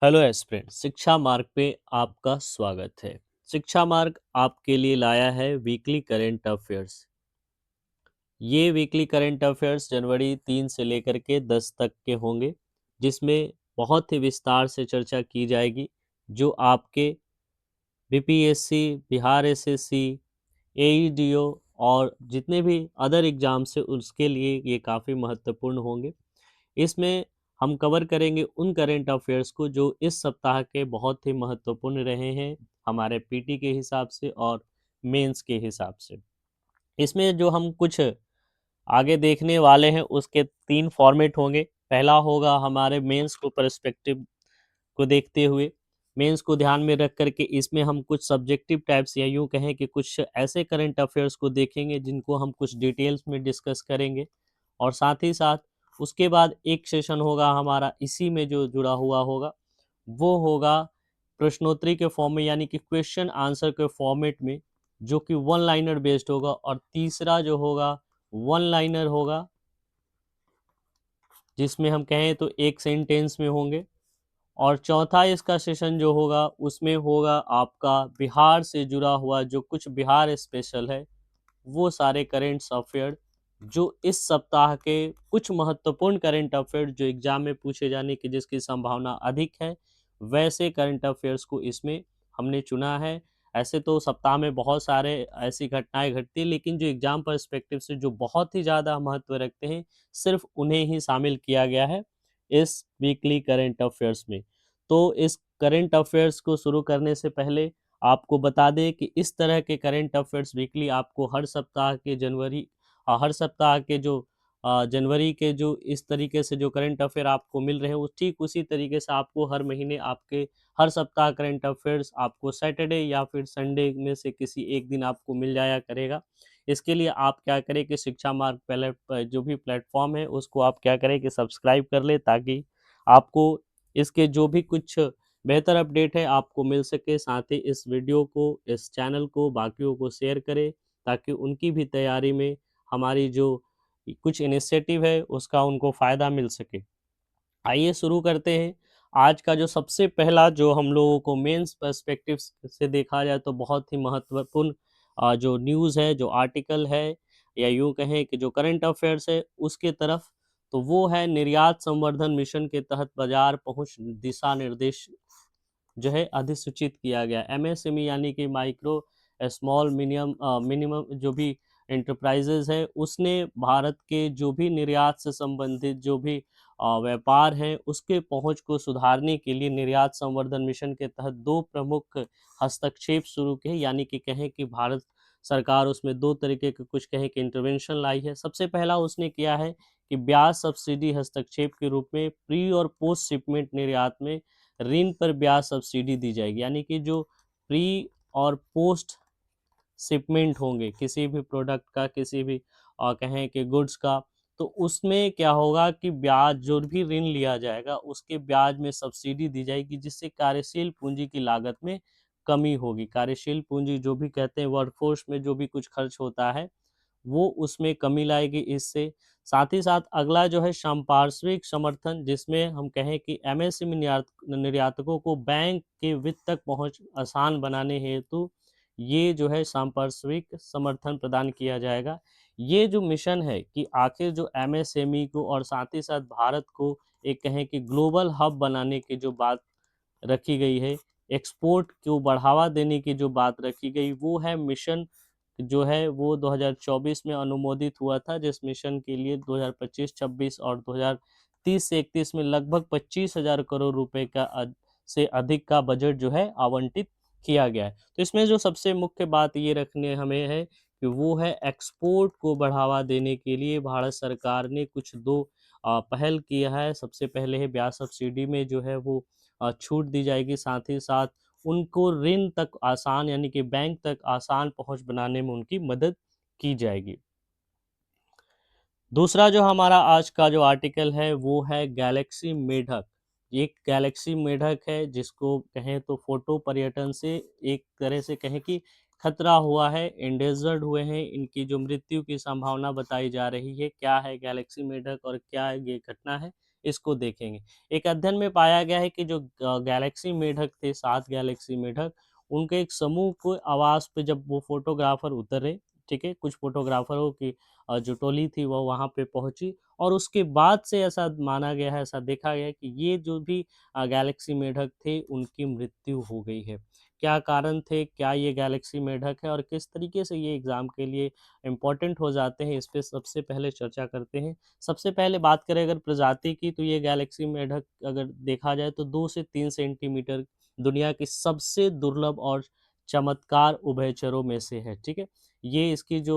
Hello aspirant, शिक्षा मार्ग पे आपका स्वागत है। शिक्षा मार्ग आपके लिए लाया है वीकली करंट अफेयर्स। ये वीकली करंट अफेयर्स जनवरी 3 से लेकर के 10 तक के होंगे, जिसमें बहुत ही विस्तार से चर्चा की जाएगी। जो आपके बीपीएससी, बिहार एसएससी, एईडीओ और जितने भी अदर एग्जाम्स है उसके लिए ये काफ़ी महत्वपूर्ण होंगे। इसमें हम कवर करेंगे उन करंट अफेयर्स को जो इस सप्ताह के बहुत ही महत्वपूर्ण रहे हैं हमारे पीटी के हिसाब से और मेंस के हिसाब से। इसमें जो हम कुछ आगे देखने वाले हैं उसके 3 फॉर्मेट होंगे। पहला होगा हमारे मेंस को पर्सपेक्टिव को देखते हुए, मेंस को ध्यान में रख कर के इसमें हम कुछ सब्जेक्टिव टाइप्स या यूँ कहें कि कुछ ऐसे करंट अफेयर्स को देखेंगे जिनको हम कुछ डिटेल्स में डिस्कस करेंगे। और साथ ही साथ उसके बाद एक सेशन होगा हमारा इसी में जो जुड़ा हुआ होगा, वो होगा प्रश्नोत्तरी के फॉर्म में, यानी कि क्वेश्चन आंसर के फॉर्मेट में, जो कि वन लाइनर बेस्ड होगा। और तीसरा जो होगा वन लाइनर होगा, जिसमें हम कहें तो एक सेंटेंस में होंगे। और चौथा इसका सेशन जो होगा उसमें होगा आपका बिहार से जुड़ा हुआ जो कुछ बिहार स्पेशल है, वो सारे करेंट्स अफेयर जो इस सप्ताह के कुछ महत्वपूर्ण करंट अफेयर जो एग्जाम में पूछे जाने की जिसकी संभावना अधिक है, वैसे करंट अफेयर्स को इसमें हमने चुना है। ऐसे तो सप्ताह में बहुत सारे ऐसी घटनाएं घटती हैं, लेकिन जो एग्जाम पर्सपेक्टिव से जो बहुत ही ज़्यादा महत्व रखते हैं, सिर्फ उन्हें ही शामिल किया गया है इस वीकली करंट अफेयर्स में। तो इस करंट अफेयर्स को शुरू करने से पहले आपको बता दें कि इस तरह के करंट अफेयर्स वीकली आपको हर सप्ताह के जो जनवरी के जो इस तरीके से जो करंट अफेयर आपको मिल रहे हैं, वो ठीक उसी तरीके से आपको हर महीने आपके हर सप्ताह करंट अफेयर्स आपको सैटरडे या फिर संडे में से किसी एक दिन आपको मिल जाया करेगा। इसके लिए आप क्या करें कि शिक्षा मार्ग पहले जो भी प्लेटफॉर्म है उसको आप क्या करें कि सब्सक्राइब कर ले, ताकि आपको इसके जो भी कुछ बेहतर अपडेट है आपको मिल सके। साथ ही इस वीडियो को, इस चैनल को बाकियों को शेयर करें, ताकि उनकी भी तैयारी में हमारी जो कुछ इनिशिएटिव है उसका उनको फ़ायदा मिल सके। आइए शुरू करते हैं। आज का जो सबसे पहला जो हम लोगों को मेंस पर्सपेक्टिव से देखा जाए तो बहुत ही महत्वपूर्ण जो न्यूज़ है, जो आर्टिकल है, या यूँ कहें कि जो करंट अफेयर्स है उसके तरफ, तो वो है निर्यात संवर्धन मिशन के तहत बाजार पहुंच दिशा निर्देश जो है अधिसूचित किया गया। एमएसएमई यानी कि माइक्रो स्मॉल मिनिमम जो भी एंटरप्राइजेज है, उसने भारत के जो भी निर्यात से संबंधित जो भी व्यापार है उसके पहुंच को सुधारने के लिए निर्यात संवर्धन मिशन के तहत 2 प्रमुख हस्तक्षेप शुरू किए। यानी कि कहें कि भारत सरकार उसमें 2 तरीके के कुछ कहें कि इंटरवेंशन लाई है। सबसे पहला उसने किया है कि ब्याज सब्सिडी हस्तक्षेप के रूप में प्री और पोस्ट शिपमेंट निर्यात में ऋण पर ब्याज सब्सिडी दी जाएगी। यानी कि जो प्री और पोस्ट शिपमेंट होंगे किसी भी प्रोडक्ट का, किसी भी कहें कि गुड्स का, तो उसमें क्या होगा कि ब्याज जो भी ऋण लिया जाएगा उसके ब्याज में सब्सिडी दी जाएगी, जिससे कार्यशील पूंजी की लागत में कमी होगी। कार्यशील पूंजी जो भी कहते हैं, वर्कफोर्स में जो भी कुछ खर्च होता है वो उसमें कमी लाएगी इससे। साथ ही साथ अगला जो है संपार्श्विक समर्थन, जिसमें हम कहें कि एमएसएमई निर्यातकों को बैंक के वित्त तक पहुंच आसान बनाने हेतु ये जो है संपार्श्विक समर्थन प्रदान किया जाएगा। ये जो मिशन है कि आखिर जो एमएसएमई को और साथ ही साथ भारत को एक कहें कि ग्लोबल हब बनाने की जो बात रखी गई है, एक्सपोर्ट को बढ़ावा देने की जो बात रखी गई, वो है मिशन जो है वो 2024 में अनुमोदित हुआ था, जिस मिशन के लिए 2025-26 और 2030 से 31 में लगभग 25,000 करोड़ रुपए का से अधिक का बजट जो है आवंटित किया गया है। तो इसमें जो सबसे मुख्य बात ये रखने हमें है कि वो है एक्सपोर्ट को बढ़ावा देने के लिए भारत सरकार ने कुछ 2 पहल किया है। सबसे पहले है ब्याज सब्सिडी में जो है वो छूट दी जाएगी। साथ ही साथ उनको ऋण तक आसान, यानी कि बैंक तक आसान पहुंच बनाने में उनकी मदद की जाएगी। दूसरा जो हमारा आज का जो आर्टिकल है वो है गैलेक्सी मेढक। एक गैलेक्सी मेढक है जिसको कहें तो फोटो पर्यटन से एक तरह से कहें कि खतरा हुआ है, एंडेजर्ड हुए हैं, इनकी जो मृत्यु की संभावना बताई जा रही है, क्या है गैलेक्सी मेढक और क्या ये घटना है, इसको देखेंगे। एक अध्ययन में पाया गया है कि जो गैलेक्सी मेढक थे, 7 गैलेक्सी मेढक, उनके एक समूह को आवास पे जब वो फोटोग्राफर उतरे, ठीक है, कुछ फोटोग्राफरों की जो टोली थी वो वहाँ पे पहुंची, और उसके बाद से ऐसा माना गया है, ऐसा देखा गया है कि ये जो भी गैलेक्सी मेढक थे उनकी मृत्यु हो गई है। क्या कारण थे, क्या ये गैलेक्सी मेढक है और किस तरीके से ये एग्जाम के लिए इम्पोर्टेंट हो जाते हैं, इस पे सबसे पहले चर्चा करते हैं। सबसे पहले बात करें अगर प्रजाति की, तो ये गैलेक्सी मेढक अगर देखा जाए तो 2 से 3 सेंटीमीटर दुनिया की सबसे दुर्लभ और चमत्कार उभयचरों में से है, ठीक है। ये इसकी जो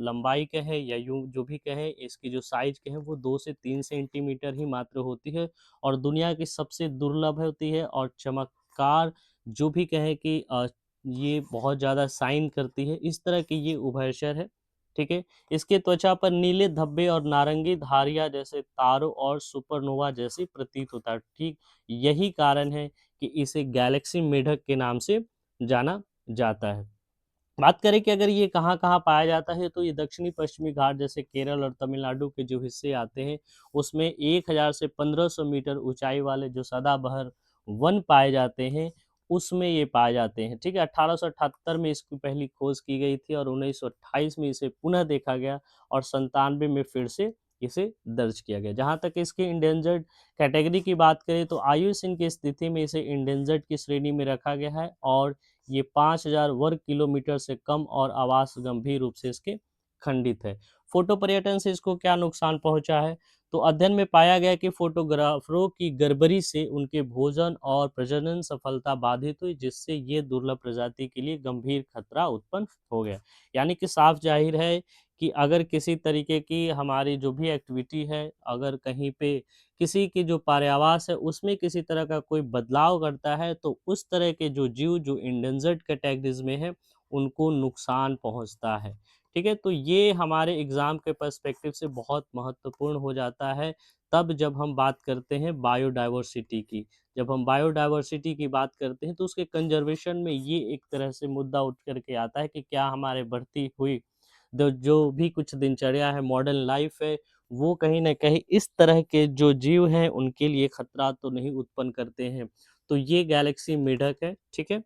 लंबाई कहे या यूं जो भी कहे, इसकी जो साइज कहे वो 2 से 3 सेंटीमीटर ही मात्र होती है, और दुनिया की सबसे दुर्लभ होती है, और चमत्कार जो भी कहे कि ये बहुत ज़्यादा शाइन करती है, इस तरह की ये उभयचर है, ठीक है। इसके त्वचा पर नीले धब्बे और नारंगी धारियाँ जैसे तारों और सुपरनोवा जैसी प्रतीत होता है, ठीक। यही कारण है कि इसे गैलेक्सी मेढक के नाम से जाना जाता है। बात करें कि अगर ये कहाँ-कहाँ पाया जाता है, तो ये दक्षिणी पश्चिमी घाट जैसे केरल और तमिलनाडु के जो हिस्से आते हैं, उसमें 1000 से 1500 मीटर ऊंचाई वाले जो सदाबहार वन पाए जाते हैं, उसमें ये पाए जाते हैं, ठीक है। 1878 में इसकी पहली खोज की गई थी और 1928 में इसे पुनः देखा गया, और 97 में फिर से इसे दर्ज किया गया। जहाँ तक इसके इंडेंजर्ड कैटेगरी की बात करें, तो आयुसीन की स्थिति में इसे इंडेंजर्ड की श्रेणी में रखा गया है, और ये 5000 वर्ग किलोमीटर से कम, और आवास गंभीर रूप से इसके खंडित है। फोटो पर्यटन से इसको क्या नुकसान पहुंचा है, तो अध्ययन में पाया गया कि फोटोग्राफरों की गड़बड़ी से उनके भोजन और प्रजनन सफलता बाधित हुई, जिससे ये दुर्लभ प्रजाति के लिए गंभीर खतरा उत्पन्न हो गया। यानी कि साफ जाहिर है कि अगर किसी तरीके की हमारी जो भी एक्टिविटी है, अगर कहीं पे किसी की जो पर्यावास है उसमें किसी तरह का कोई बदलाव करता है, तो उस तरह के जो जीव जो इंडेंजर्ड कैटेगरीज में है, उनको नुकसान पहुंचता है, ठीक है। तो ये हमारे एग्जाम के पर्सपेक्टिव से बहुत महत्वपूर्ण हो जाता है, तब जब हम बात करते हैं बायोडाइवर्सिटी की। जब हम बायोडाइवर्सिटी की बात करते हैं तो उसके कंजर्वेशन में ये एक तरह से मुद्दा उठ करके आता है कि क्या हमारे बढ़ती हुई जो भी कुछ दिनचर्या है, मॉडर्न लाइफ है, वो कहीं न कहीं इस तरह के जो जीव हैं उनके लिए खतरा तो नहीं उत्पन्न करते हैं। तो ये गैलेक्सी मेढक है, ठीक है।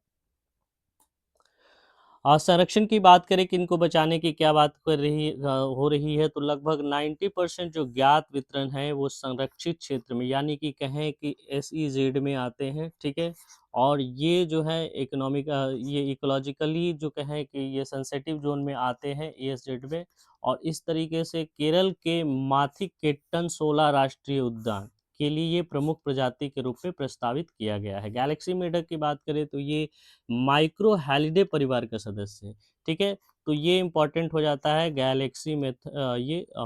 संरक्षण की बात करें कि इनको बचाने की क्या बात हो रही है, तो लगभग 90% जो ज्ञात वितरण है वो संरक्षित क्षेत्र में, यानी कि कहें कि एसईजेड में आते हैं, ठीक है। और ये जो है ये इकोलॉजिकली जो कहें कि ये सेंसिटिव जोन में आते हैं ईएसजेड में, और इस तरीके से केरल के माथिकेट्टन 16 राष्ट्रीय उद्यान के लिए ये प्रमुख प्रजाति के रूप में प्रस्तावित किया गया है। गैलेक्सी मेढक की बात करें तो ये माइक्रो हैलिडे परिवार का सदस्य है, ठीक है। तो ये इम्पोर्टेंट हो जाता है गैलेक्सी में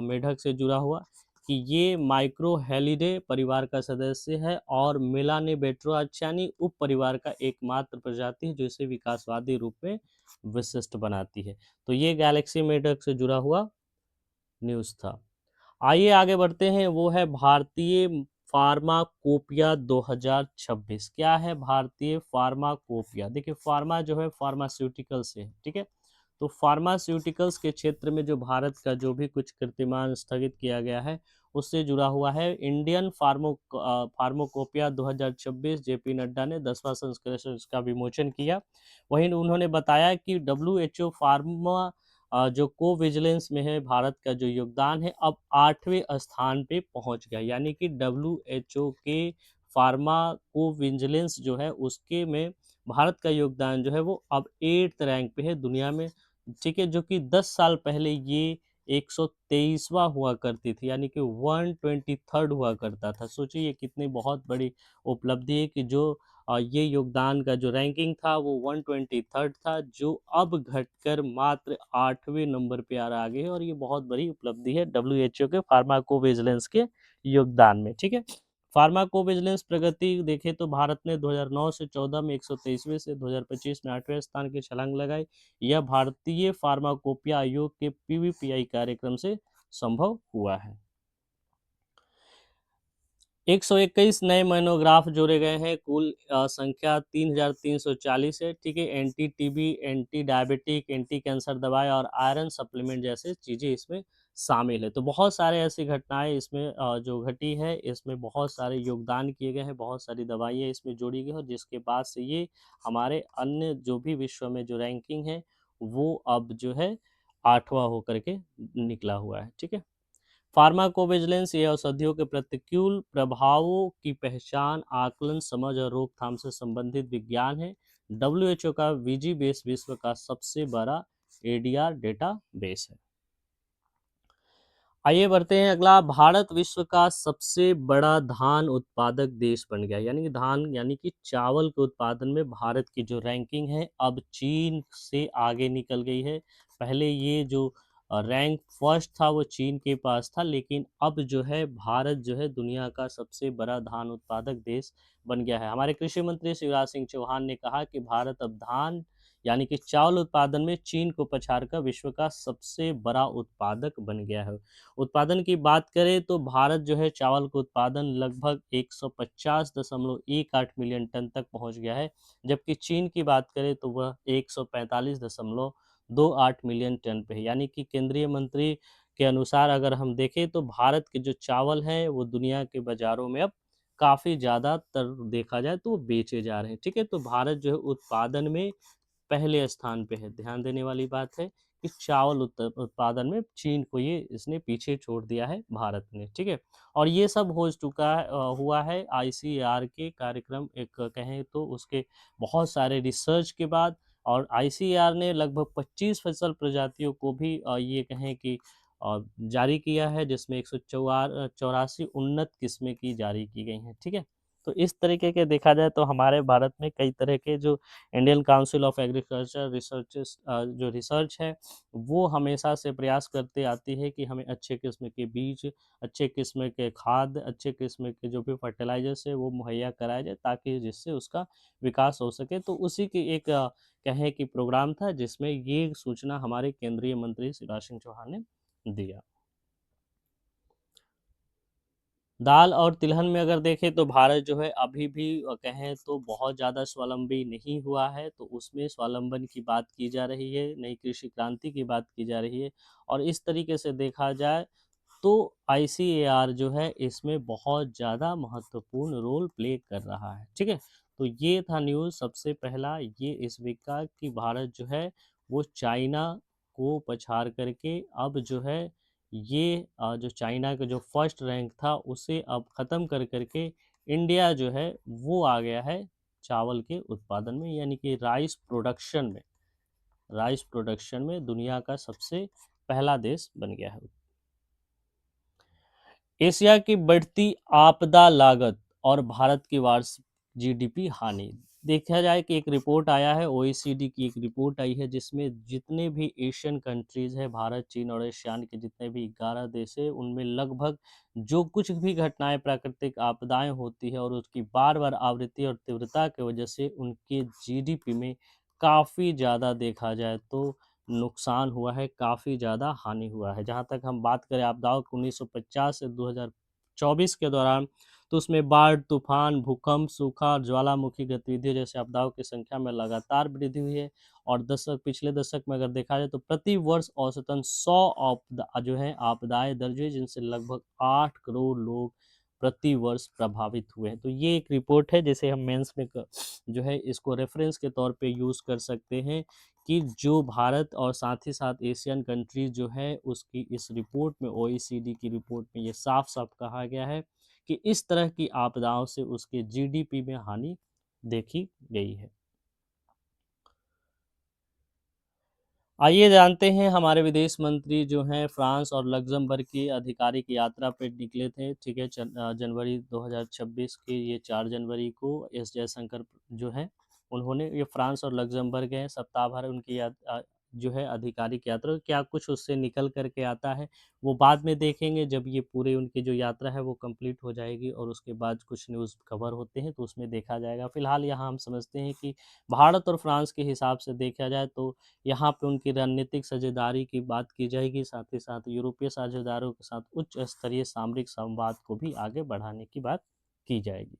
मेढक से जुड़ा हुआ, कि ये माइक्रो हैलिडे परिवार का सदस्य है, और मेलानिबेट्रोआचियानी उप परिवार का एकमात्र प्रजाति है जो इसे विकासवादी रूप में विशिष्ट बनाती है। तो ये गैलेक्सी मेढक से जुड़ा हुआ न्यूज़ था। आइए आगे बढ़ते हैं, वो है भारतीय फार्माकोपिया 2026। क्या है भारतीय फार्माकोपिया? देखिए, फार्मा जो है फार्मास्यूटिकल से है, ठीक है। तो फार्मास्यूटिकल्स के क्षेत्र में जो भारत का जो भी कुछ कीर्तिमान स्थगित किया गया है, उससे जुड़ा हुआ है इंडियन फार्माकोपिया 2026। जेपी नड्डा ने 10वां संस्करण इसका विमोचन किया। वहीं उन्होंने बताया कि डब्ल्यूएचओ फार्मा जो को विजिलेंस में है, भारत का जो योगदान है अब 8वें स्थान पे पहुंच गया, यानी कि डब्ल्यूएचओ के फार्मा को विजिलेंस जो है उसके में भारत का योगदान जो है वो अब 8th रैंक पे है दुनिया में, ठीक है। जो कि 10 साल पहले ये 123वां हुआ करती थी, यानी कि 123rd हुआ करता था। सोचिए ये कितनी बहुत बड़ी उपलब्धि है कि जो ये योगदान का जो रैंकिंग था वो 123rd था, जो अब घटकर मात्र 8वें नंबर पे आ रहा आगे है, और ये बहुत बड़ी उपलब्धि है डब्ल्यूएचओ के फार्माकोविजिलेंस के योगदान में, ठीक है। फार्माकोविजिलेंस प्रगति देखें तो भारत ने 2009 से 14 में 123वें से 2025 में 8वें स्थान की छलांग लगाई। यह भारतीय फार्माकोपिया आयोग के पीवीपीआई कार्यक्रम से संभव हुआ है। 121 नए मोनोग्राफ जोड़े गए हैं। कुल संख्या 3,340 है। ठीक है, anti TB, anti diabetic, anti cancer दवाएं और आयरन सप्लीमेंट जैसे चीज़ें इसमें शामिल है। तो बहुत सारे ऐसी घटनाएं इसमें जो घटी है, इसमें बहुत सारे योगदान किए गए हैं, बहुत सारी दवाइयाँ इसमें जोड़ी गई हैं, जिसके बाद से ये हमारे अन्य जो भी विश्व में जो रैंकिंग है वो अब जो है 8वां होकर के निकला हुआ है। ठीक है, फार्माकोविजिलेंस ये औषधियों के प्रतिकूल प्रभावों की पहचान, आकलन, समझ और रोकथाम से संबंधित विज्ञान है। डब्ल्यूएचओ का वीजी बेस विश्व का सबसे बड़ा एडीआर डेटा बेस है। आइए बढ़ते हैं अगला। भारत विश्व का सबसे बड़ा धान उत्पादक देश बन गया, यानी कि धान यानी कि चावल के उत्पादन में भारत की जो रैंकिंग है अब चीन से आगे निकल गई है। पहले ये जो रैंक फर्स्ट था वो चीन के पास था, लेकिन अब जो है भारत जो है दुनिया का सबसे बड़ा धान उत्पादक देश बन गया है। हमारे कृषि मंत्री शिवराज सिंह चौहान ने कहा कि भारत अब धान यानी कि चावल उत्पादन में चीन को पछाड़कर विश्व का सबसे बड़ा उत्पादक बन गया है। उत्पादन की बात करें तो भारत जो है चावल का उत्पादन लगभग 150.18 मिलियन टन तक पहुंच गया है, जबकि चीन की बात करें तो वह 145.28 मिलियन टन पे है। यानी कि केंद्रीय मंत्री के अनुसार अगर हम देखें तो भारत के जो चावल हैं वो दुनिया के बाजारों में अब काफ़ी ज़्यादातर देखा जाए तो वो बेचे जा रहे हैं। ठीक है, तो भारत जो है उत्पादन में पहले स्थान पे है। ध्यान देने वाली बात है कि चावल उत्पादन में चीन को ये इसने पीछे छोड़ दिया है भारत ने। ठीक है, और ये सब हो चुका है हुआ है आईसीएआर के कार्यक्रम एक कहें तो उसके बहुत सारे रिसर्च के बाद। और आईसीएआर ने लगभग 25 फसल प्रजातियों को भी ये कहें कि जारी किया है, जिसमें 184 उन्नत किस्में की जारी की गई हैं। ठीक है, तो इस तरीके के देखा जाए तो हमारे भारत में कई तरह के जो Indian council of agriculture researches जो रिसर्च है वो हमेशा से प्रयास करते आती है कि हमें अच्छे किस्म के बीज, अच्छे किस्म के खाद, अच्छे किस्म के जो भी फर्टिलाइजर्स है वो मुहैया कराया जाए, ताकि जिससे उसका विकास हो सके। तो उसी की एक कहें कि प्रोग्राम था जिसमें ये सूचना हमारे केंद्रीय मंत्री शिवराज सिंह चौहान ने दिया। दाल और तिलहन में अगर देखें तो भारत जो है अभी भी कहें तो बहुत ज़्यादा स्वावलंबी नहीं हुआ है, तो उसमें स्वावलंबन की बात की जा रही है, नई कृषि क्रांति की बात की जा रही है। और इस तरीके से देखा जाए तो आईसीएआर जो है इसमें बहुत ज़्यादा महत्वपूर्ण रोल प्ले कर रहा है। ठीक है, तो ये था न्यूज़ सबसे पहला ये इस वीक का कि भारत जो है वो चाइना को पछाड़ करके अब जो है ये जो चाइना का जो फर्स्ट रैंक था उसे अब ख़त्म कर करके इंडिया जो है वो आ गया है चावल के उत्पादन में, यानी कि राइस प्रोडक्शन में दुनिया का सबसे पहला देश बन गया है। एशिया की बढ़ती आपदा लागत और भारत की वार्षिक जीडीपी हानि। देखा जाए कि एक रिपोर्ट आया है, ओईसीडी की एक रिपोर्ट आई है जिसमें जितने भी एशियन कंट्रीज है, भारत, चीन और एशियान के जितने भी 11 देश है, उनमें लगभग जो कुछ भी घटनाएं प्राकृतिक आपदाएं होती है और उसकी बार बार आवृत्ति और तीव्रता की वजह से उनके जीडीपी में काफ़ी ज़्यादा देखा जाए तो नुकसान हुआ है, काफ़ी ज़्यादा हानि हुआ है। जहाँ तक हम बात करें आपदाओं की 1950 से 2024 के दौरान, तो उसमें बाढ़, तूफान, भूकंप, सूखा और ज्वालामुखी गतिविधियों जैसे आपदाओं की संख्या में लगातार वृद्धि हुई है। और पिछले दशक में अगर देखा जाए तो प्रति वर्ष औसतन 100 आपदा जो है आपदाएं दर्ज हुई, जिनसे लगभग 8 करोड़ लोग प्रति वर्ष प्रभावित हुए हैं। तो ये एक रिपोर्ट है जिसे हम मेंस में जो है इसको रेफरेंस के तौर पे यूज़ कर सकते हैं कि जो भारत और साथ ही साथ एशियन कंट्रीज जो है उसकी इस रिपोर्ट में, ओईसीडी की रिपोर्ट में ये साफ साफ कहा गया है कि इस तरह की आपदाओं से उसके जीडीपी में हानि देखी गई है। आइए जानते हैं हमारे विदेश मंत्री जो हैं फ्रांस और लग्जमबर्ग की आधिकारिक यात्रा पे निकले थे। ठीक है, जनवरी 2026 के ये 4 जनवरी को एस जयशंकर जो है उन्होंने ये फ्रांस और लग्जमबर्ग गए, सप्ताह भर उनकी जो है आधिकारिक यात्रा, क्या कुछ उससे निकल करके आता है वो बाद में देखेंगे जब ये पूरे उनकी जो यात्रा है वो कंप्लीट हो जाएगी, और उसके बाद कुछ न्यूज़ कवर होते हैं तो उसमें देखा जाएगा। फिलहाल यहाँ हम समझते हैं कि भारत और फ्रांस के हिसाब से देखा जाए तो यहाँ पे उनकी रणनीतिक साझेदारी की बात की जाएगी, साथ ही साथ यूरोपीय साझेदारों के साथ उच्च स्तरीय सामरिक संवाद को भी आगे बढ़ाने की बात की जाएगी।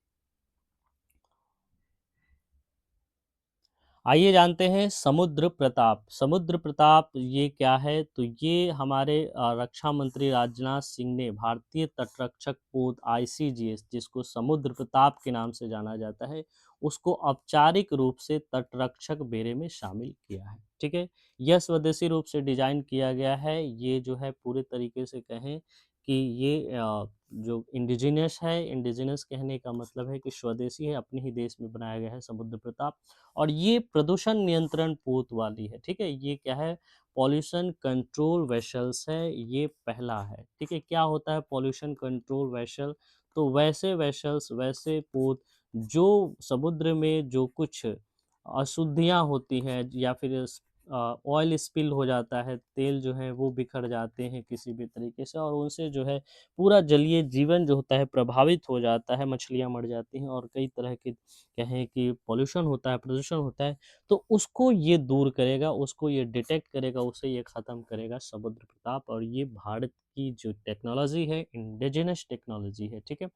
आइए जानते हैं समुद्र प्रताप। समुद्र प्रताप ये क्या है? तो ये हमारे रक्षा मंत्री राजनाथ सिंह ने भारतीय तटरक्षक पोत आईसीजीएस, जिसको समुद्र प्रताप के नाम से जाना जाता है, उसको औपचारिक रूप से तटरक्षक बेड़े में शामिल किया है। ठीक है, यह स्वदेशी रूप से डिजाइन किया गया है। ये जो है पूरे तरीके से कहें कि ये जो इंडिजिनस है, इंडिजिनस कहने का मतलब है कि स्वदेशी है, अपने ही देश में बनाया गया है समुद्र प्रताप। और ये प्रदूषण नियंत्रण पोत वाली है। ठीक है, ये क्या है? पॉल्यूशन कंट्रोल वेसल्स है, ये पहला है। ठीक है, क्या होता है पॉल्यूशन कंट्रोल वेसल? तो वैसे वेसल्स, वैसे पोत जो समुद्र में जो कुछ अशुद्धियां होती हैं या फिर ऑयल स्पिल हो जाता है, तेल जो है वो बिखर जाते हैं किसी भी तरीके से, और उनसे जो है पूरा जलीय जीवन जो होता है प्रभावित हो जाता है, मछलियां मर जाती हैं और कई तरह के कहें कि पॉल्यूशन होता है, प्रदूषण होता है, तो उसको ये दूर करेगा, उसको ये डिटेक्ट करेगा, उसे ये ख़त्म करेगा समुद्र प्रताप। और ये भारत की जो टेक्नोलॉजी है, इंडिजिनस टेक्नोलॉजी है। ठीक है,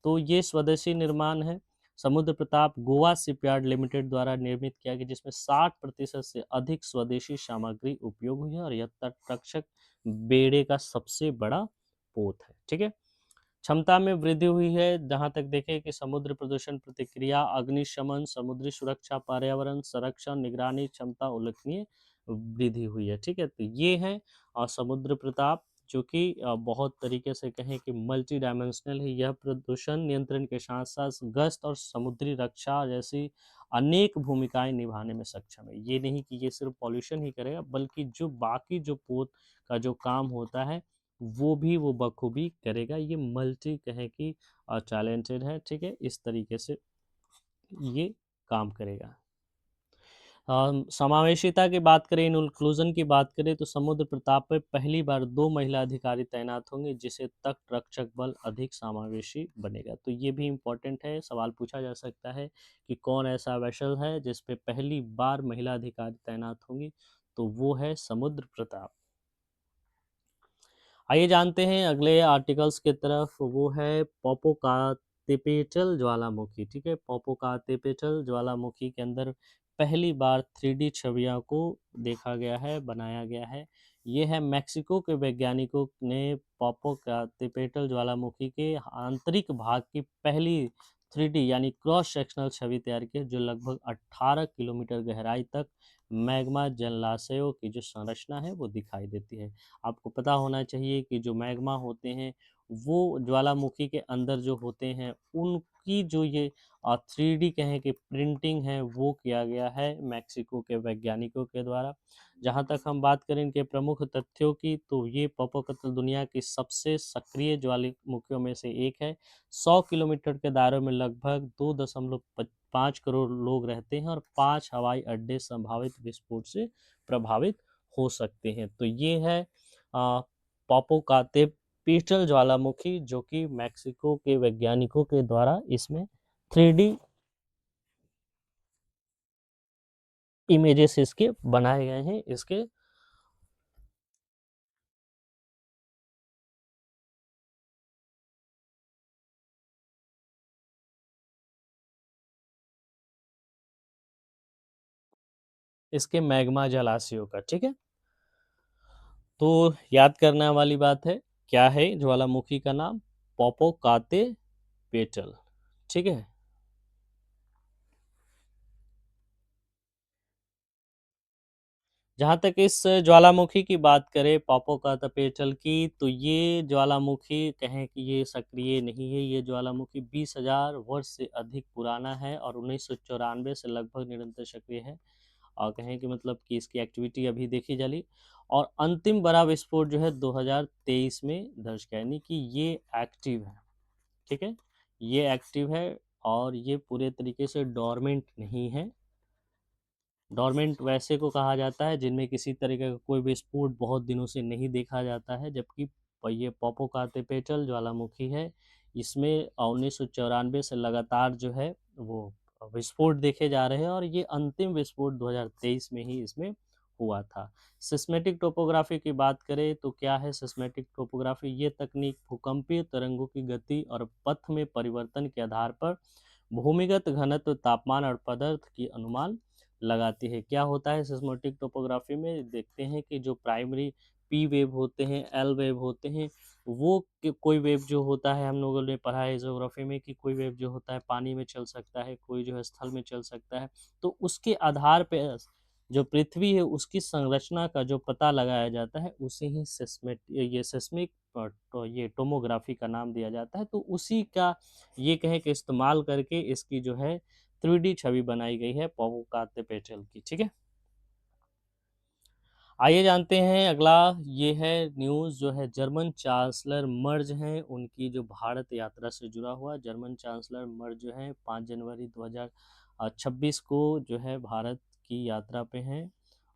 तो ये स्वदेशी निर्माण है। समुद्र प्रताप गोवा शिपयार्ड लिमिटेड द्वारा निर्मित किया गया, जिसमें 60% से अधिक स्वदेशी सामग्री उपयोग हुई है, और यह तटरक्षक बेड़े का सबसे बड़ा पोत है। ठीक है, क्षमता में वृद्धि हुई है। जहाँ तक देखें कि समुद्र प्रदूषण प्रतिक्रिया, अग्निशमन, समुद्री सुरक्षा, पर्यावरण संरक्षण, निगरानी क्षमता उल्लेखनीय वृद्धि हुई है। ठीक है, तो ये है समुद्र प्रताप, जो कि बहुत तरीके से कहें कि मल्टी डायमेंशनल है। यह प्रदूषण नियंत्रण के साथ साथ गश्त और समुद्री रक्षा जैसी अनेक भूमिकाएं निभाने में सक्षम है। ये नहीं कि ये सिर्फ पॉल्यूशन ही करेगा, बल्कि जो बाकी जो पोत का जो काम होता है वो भी वो बखूबी करेगा। ये मल्टी कहें कि टैलेंटेड है। ठीक है, इस तरीके से ये काम करेगा। समावेशिता की बात करें, इंक्लूजन की बात करें, तो समुद्र प्रताप पे पहली बार 2 महिला अधिकारी तैनात होंगे, जिससे तट रक्षक बल अधिक समावेशी बनेगा। तो ये भी इम्पोर्टेंट है, सवाल पूछा जा सकता है कि कौन ऐसा वेसल है जिस पे पहली बार महिला अधिकारी तैनात होंगी, तो वो है समुद्र प्रताप। आइए जानते हैं अगले आर्टिकल्स की तरफ। वो है पोपोकातेपेटल ज्वालामुखी। ठीक है, पोपोकातेपेटल ज्वालामुखी के अंदर पहली बार 3D छवियों को देखा गया है, बनाया गया है। ये है मैक्सिको के वैज्ञानिकों ने पोपोकातेपेटल ज्वालामुखी के आंतरिक भाग की पहली 3D यानी क्रॉस सेक्शनल छवि तैयार की, जो लगभग 18 किलोमीटर गहराई तक मैग्मा जलाशयों की जो संरचना है वो दिखाई देती है। आपको पता होना चाहिए कि जो मैग्मा होते हैं वो ज्वालामुखी के अंदर जो होते हैं, उनकी जो ये 3D कहें कि प्रिंटिंग है वो किया गया है मैक्सिको के वैज्ञानिकों के द्वारा। जहाँ तक हम बात करें इनके प्रमुख तथ्यों की, तो ये पोपोकतल दुनिया की सबसे सक्रिय ज्वालामुखियों में से एक है। 100 किलोमीटर के दायरे में लगभग 2.5 करोड़ लोग रहते हैं, और 5 हवाई अड्डे संभावित विस्फोट से प्रभावित हो सकते हैं। तो ये है पोपोकातेपेटल ज्वालामुखी, जो कि मैक्सिको के वैज्ञानिकों के द्वारा इसमें 3D इमेजेस इसके बनाए गए हैं। इसके मैग्मा जलाशयों का। ठीक है, तो याद करने वाली बात है, क्या है ज्वालामुखी का नाम? पोपोकातेपेटल। ठीक है, जहाँ तक इस ज्वालामुखी की बात करें पोपोकातेपेटल की, तो ये ज्वालामुखी कहें कि ये सक्रिय नहीं है। ये ज्वालामुखी 20,000 वर्ष से अधिक पुराना है और 1994 से लगभग निरंतर सक्रिय है। और कहें कि मतलब कि इसकी एक्टिविटी अभी देखी जाली, और अंतिम बड़ा विस्फोट जो है 2023 में दर्ज किया, यानी कि ये एक्टिव है। ठीक है, ये एक्टिव है और ये पूरे तरीके से डोरमेंट नहीं है। डोरमेंट वैसे को कहा जाता है जिनमें किसी तरीके का कोई भी स्फोट बहुत दिनों से नहीं देखा जाता है, जबकि ये पोपोकातेपेटल ज्वालामुखी है, इसमें 1994 से लगातार जो है वो विस्फोट देखे जा रहे हैं, और ये अंतिम विस्फोट 2023 में ही इसमें हुआ था। सिस्मेटिक टोपोग्राफी की बात करें तो क्या है सिस्मेटिक टोपोग्राफी? ये तकनीक भूकंपीय तरंगों की गति और पथ में परिवर्तन के आधार पर भूमिगत घनत्व, तापमान और पदार्थ की अनुमान लगाती है। क्या होता है सिस्मेटिक टोपोग्राफी में? देखते हैं कि जो प्राइमरी पी वेव होते हैं, एल वेव होते हैं, वो कोई वेव जो होता है, हम लोगों ने पढ़ा है ज्योग्राफी में कि कोई वेव जो होता है पानी में चल सकता है, कोई जो है स्थल में चल सकता है। तो उसके आधार पे जो पृथ्वी है उसकी संरचना का जो पता लगाया जाता है, उसे ही सिस्मिक तो ये टोमोग्राफी का नाम दिया जाता है। तो उसी का ये कहें कि इस्तेमाल करके इसकी जो है 3D छवि बनाई गई है पवोकाते पेट्रोल की। ठीक है, आइए जानते हैं अगला। ये है न्यूज़ जो है जर्मन चांसलर मर्ज हैं उनकी जो भारत यात्रा से जुड़ा हुआ। जर्मन चांसलर मर्ज जो है 5 जनवरी 2026 को जो है भारत की यात्रा पे हैं,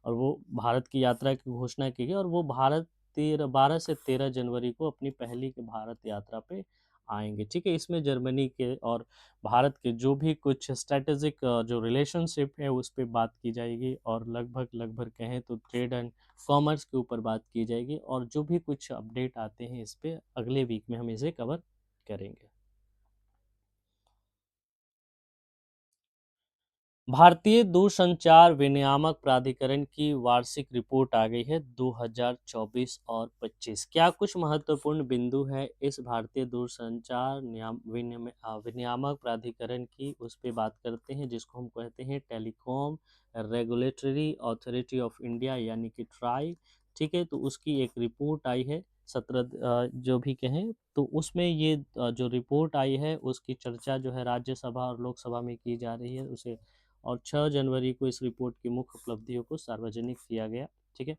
और वो भारत की यात्रा की घोषणा की गई, और वो भारत 12 से 13 जनवरी को अपनी पहली के भारत यात्रा पे आएंगे। ठीक है, इसमें जर्मनी के और भारत के जो भी कुछ स्ट्रेटेजिक जो रिलेशनशिप है उस पर बात की जाएगी, और लगभग लगभग कहें तो ट्रेड एंड कॉमर्स के ऊपर बात की जाएगी, और जो भी कुछ अपडेट आते हैं इस पे अगले वीक में हम इसे कवर करेंगे। भारतीय दूरसंचार विनियामक प्राधिकरण की वार्षिक रिपोर्ट आ गई है 2024 और 25। क्या कुछ महत्वपूर्ण बिंदु है इस भारतीय दूरसंचार विनियामक प्राधिकरण की, उस पर बात करते हैं, जिसको हम कहते हैं telecom regulatory authority of India यानी कि ट्राई। ठीक है, तो उसकी एक रिपोर्ट आई है 17 जो भी कहें, तो उसमें ये जो रिपोर्ट आई है उसकी चर्चा जो है राज्यसभा और लोकसभा में की जा रही है उसे, और 6 जनवरी को इस रिपोर्ट की मुख्य उपलब्धियों को सार्वजनिक किया गया। ठीक है,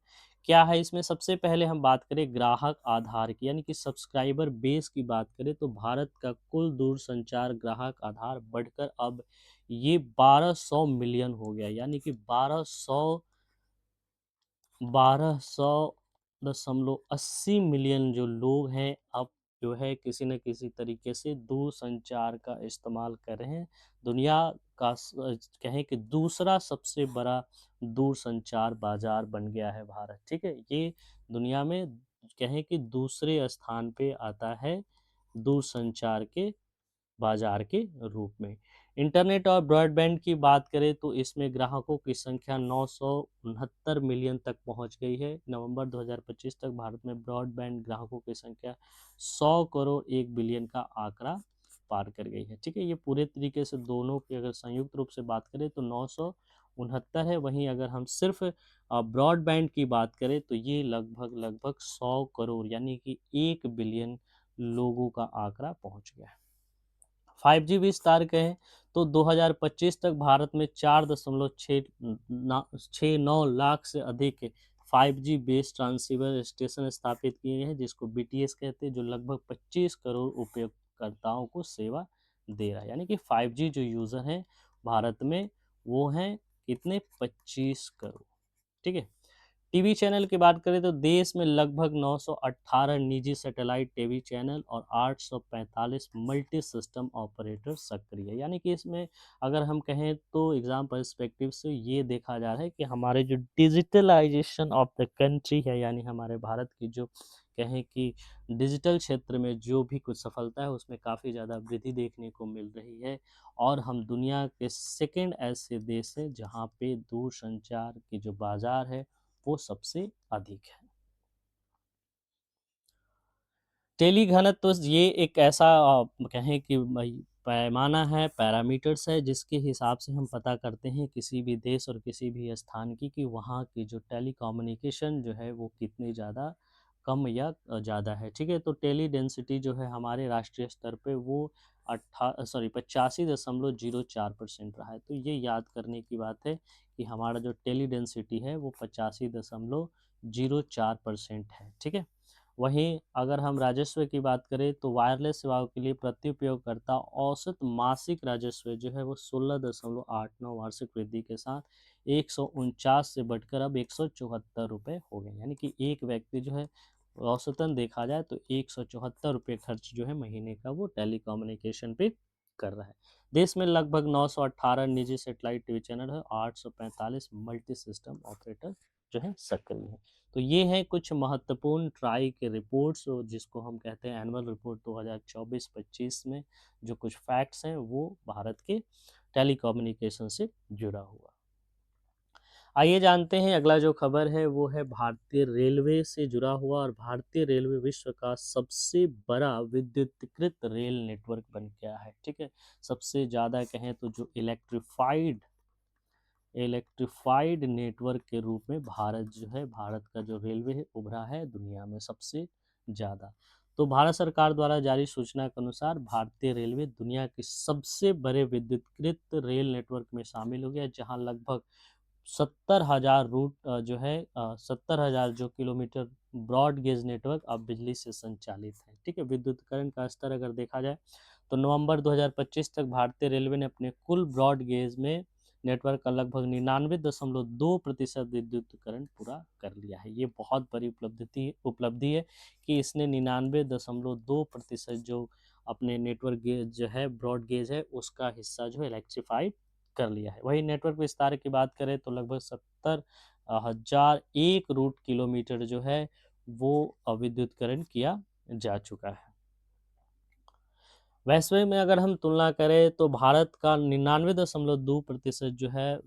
क्या है इसमें? सबसे पहले हम बात करें ग्राहक आधार की, यानी कि सब्सक्राइबर बेस की बात करें, तो भारत का कुल दूरसंचार ग्राहक आधार बढ़कर अब ये 1200 मिलियन हो गया, यानी कि 1200.80 मिलियन जो लोग हैं अब जो है किसी न किसी तरीके से दूरसंचार का इस्तेमाल कर रहे हैं। दुनिया का कहें कि दूसरा सबसे बड़ा दूरसंचार बाजार बन गया है भारत। ठीक है, ये दुनिया में कहें कि दूसरे स्थान पे आता है दूरसंचार के बाजार के रूप में। इंटरनेट और ब्रॉडबैंड की बात करें तो इसमें ग्राहकों की संख्या 969 मिलियन तक पहुंच गई है। नवंबर 2025 तक भारत में ब्रॉडबैंड ग्राहकों की संख्या 100 करोड़ 1 बिलियन का आंकड़ा पार कर गई है। ठीक है, ये पूरे तरीके से दोनों की अगर संयुक्त रूप से बात करें तो 969 है। वहीं अगर हम सिर्फ ब्रॉडबैंड की बात करें तो ये लगभग लगभग 100 करोड़ यानी कि 1 बिलियन लोगों का आंकड़ा पहुंच गया है। 5G विस्तार कहें तो 2025 तक भारत में 4.69 लाख से अधिक 5G बेस्ड ट्रांसीवर स्टेशन स्थापित किए गए हैं, जिसको BTS कहते हैं, जो लगभग 25 करोड़ उपयोगकर्ताओं को सेवा दे रहा है। यानी कि 5G जो यूज़र हैं भारत में वो हैं कितने? 25 करोड़। ठीक है, टीवी चैनल की बात करें तो देश में लगभग 918 निजी सैटेलाइट टीवी चैनल और 845 मल्टी सिस्टम ऑपरेटर सक्रिय है। यानी कि इसमें अगर हम कहें तो एग्जाम पर्सपेक्टिव से ये देखा जा रहा है कि हमारे जो डिजिटलाइजेशन ऑफ द कंट्री है, यानी हमारे भारत की जो कहें कि डिजिटल क्षेत्र में जो भी कुछ सफलता है उसमें काफ़ी ज़्यादा वृद्धि देखने को मिल रही है, और हम दुनिया के सेकंड ऐसे देश हैं जहाँ पे दूरसंचार की जो बाज़ार है वो सबसे अधिक है। टेली घनत्व ये एक ऐसा कहें कि भाई पैमाना है, पैरामीटर्स है, जिसके हिसाब से हम पता करते हैं किसी भी देश और किसी भी स्थान की कि वहाँ की जो टेलीकम्युनिकेशन जो है वो कितनी ज़्यादा कम या ज़्यादा है। ठीक है, तो टेली डेंसिटी जो है हमारे राष्ट्रीय स्तर पे वो 85.04% रहा है। तो ये याद करने की बात है कि हमारा जो टेली डेंसिटी है वो 85.04% है। ठीक है, वहीं अगर हम राजस्व की बात करें तो वायरलेस सेवाओं के लिए प्रति उपयोगकर्ता औसत मासिक राजस्व जो है वो 16.89 वार्षिक वृद्धि के साथ 149 से बढ़कर अब 174 रुपये हो गए। यानी कि एक व्यक्ति जो है औसतन देखा जाए तो 174 रुपये खर्च जो है महीने का वो टेलीकम्युनिकेशन पे कर रहा है। देश में लगभग 918 निजी सेटेलाइट टीवी चैनल है, 845 मल्टी सिस्टम ऑपरेटर जो है सक्रिय है। तो ये हैं कुछ महत्वपूर्ण ट्राई के रिपोर्ट्स, जिसको हम कहते हैं एनुअल रिपोर्ट 2024-25 में जो कुछ फैक्ट्स हैं वो भारत के टेलीकम्युनिकेशन से जुड़ा हुआ। आइए जानते हैं अगला जो खबर है वो है भारतीय रेलवे से जुड़ा हुआ, और भारतीय रेलवे विश्व का सबसे बड़ा विद्युतीकृत रेल नेटवर्क बन गया है। ठीक है, सबसे ज़्यादा कहें तो जो इलेक्ट्रिफाइड नेटवर्क के रूप में भारत जो है, भारत का जो रेलवे है उभरा है दुनिया में सबसे ज़्यादा। तो भारत सरकार द्वारा जारी सूचना के अनुसार भारतीय रेलवे दुनिया के सबसे बड़े विद्युतीकृत रेल नेटवर्क में शामिल हो गया, जहां लगभग 70,000 रूट जो है 70,000 जो किलोमीटर ब्रॉड गेज नेटवर्क अब बिजली से संचालित है। ठीक है, विद्युतीकरण का स्तर अगर देखा जाए तो नवंबर 2025 तक भारतीय रेलवे ने अपने कुल ब्रॉड गेज में नेटवर्क का लगभग 99.2% विद्युतीकरण पूरा कर लिया है। ये बहुत बड़ी उपलब्धि है कि इसने 99.2% जो अपने नेटवर्क गेज जो है, ब्रॉड गेज है, उसका हिस्सा जो है इलेक्ट्रीफाइड कर लिया है। वही नेटवर्क विस्तार की बात करें तो लगभग 70,001 रूट किलोमीटर जो है वो विद्युतीकरण किया जा चुका है। वैश्विक में अगर हम तुलना करें तो भारत का 99.2% जो है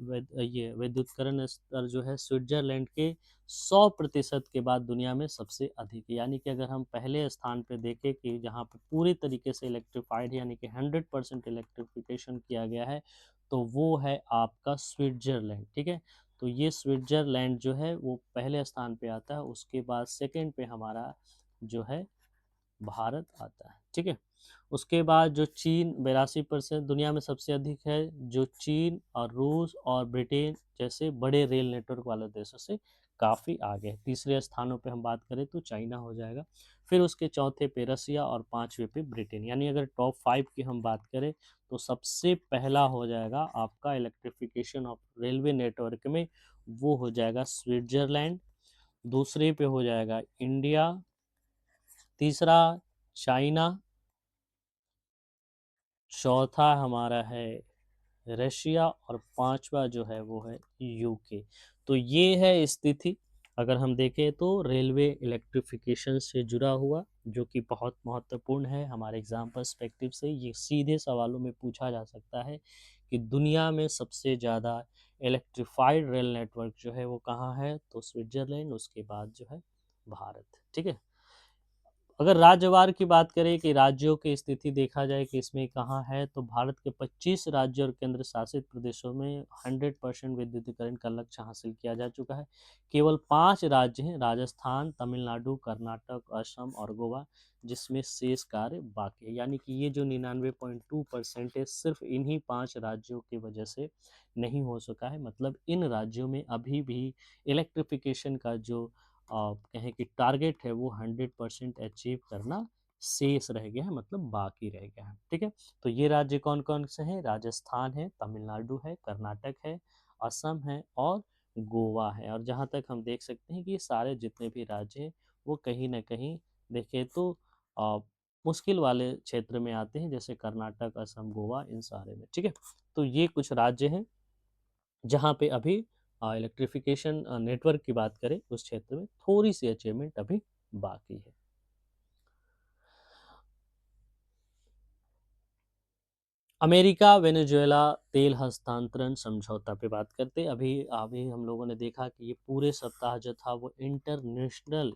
ये विद्युतीकरण स्तर जो है स्विट्जरलैंड के 100% के बाद दुनिया में सबसे अधिक है। यानी कि अगर हम पहले स्थान पे देखें कि जहाँ पे पूरी तरीके से इलेक्ट्रिफाइड यानी कि 100% इलेक्ट्रिफिकेशन किया गया है, तो वो है आपका स्विट्जरलैंड। ठीक है, तो ये स्विट्जरलैंड जो है वो पहले स्थान पे आता है, उसके बाद सेकेंड पे हमारा जो है भारत आता है। ठीक है, उसके बाद जो चीन 82% दुनिया में सबसे अधिक है, जो चीन और रूस और ब्रिटेन जैसे बड़े रेल नेटवर्क वाले देशों से काफ़ी आगे है। तीसरे स्थानों पे हम बात करें तो चाइना हो जाएगा, फिर उसके चौथे पे रसिया और पांचवे पे ब्रिटेन। यानी अगर टॉप 5 की हम बात करें तो सबसे पहला हो जाएगा आपका इलेक्ट्रिफिकेशन ऑफ रेलवे नेटवर्क में, वो हो जाएगा स्विट्जरलैंड, दूसरे पे हो जाएगा इंडिया, तीसरा चाइना, चौथा हमारा है रशिया, और पांचवा जो है वो है यूके। तो ये है स्थिति अगर हम देखें तो रेलवे इलेक्ट्रिफिकेशन से जुड़ा हुआ, जो कि बहुत महत्वपूर्ण है हमारे एग्जाम पर्सपेक्टिव से। ये सीधे सवालों में पूछा जा सकता है कि दुनिया में सबसे ज़्यादा इलेक्ट्रिफाइड रेल नेटवर्क जो है वो कहाँ है, तो स्विट्जरलैंड, उसके बाद जो है भारत। ठीक है, अगर राज्यवार की बात करें कि राज्यों की स्थिति देखा जाए कि इसमें कहाँ है, तो भारत के 25 राज्य और केंद्र शासित प्रदेशों में 100% विद्युतीकरण का लक्ष्य हासिल किया जा चुका है। केवल 5 राज्य हैं, राजस्थान, तमिलनाडु, कर्नाटक, असम और गोवा, जिसमें शेष कार्य बाकी है। यानी कि ये जो 99.2% है सिर्फ इन्हीं 5 राज्यों की वजह से नहीं हो सका है। मतलब इन राज्यों में अभी भी इलेक्ट्रिफिकेशन का जो कहें कि टारगेट है वो 100% अचीव करना शेष रह गया है, मतलब बाकी रह गया है। ठीक है, तो ये राज्य कौन कौन से हैं? राजस्थान है, तमिलनाडु है, कर्नाटक है, असम है और गोवा है। और जहाँ तक हम देख सकते हैं कि ये सारे जितने भी राज्य हैं वो कहीं ना कहीं देखें तो अ, मुश्किल वाले क्षेत्र में आते हैं, जैसे कर्नाटक, असम, गोवा, इन सारे में। ठीक है, तो ये कुछ राज्य हैं जहाँ पे अभी इलेक्ट्रिफिकेशन नेटवर्क की बात करें उस क्षेत्र में थोड़ी सी अचीवमेंट अभी बाकी है। अमेरिका वेनेजुएला तेल हस्तांतरण समझौता पे बात करते, अभी अभी हम लोगों ने देखा कि ये पूरे सप्ताह जो था वो इंटरनेशनल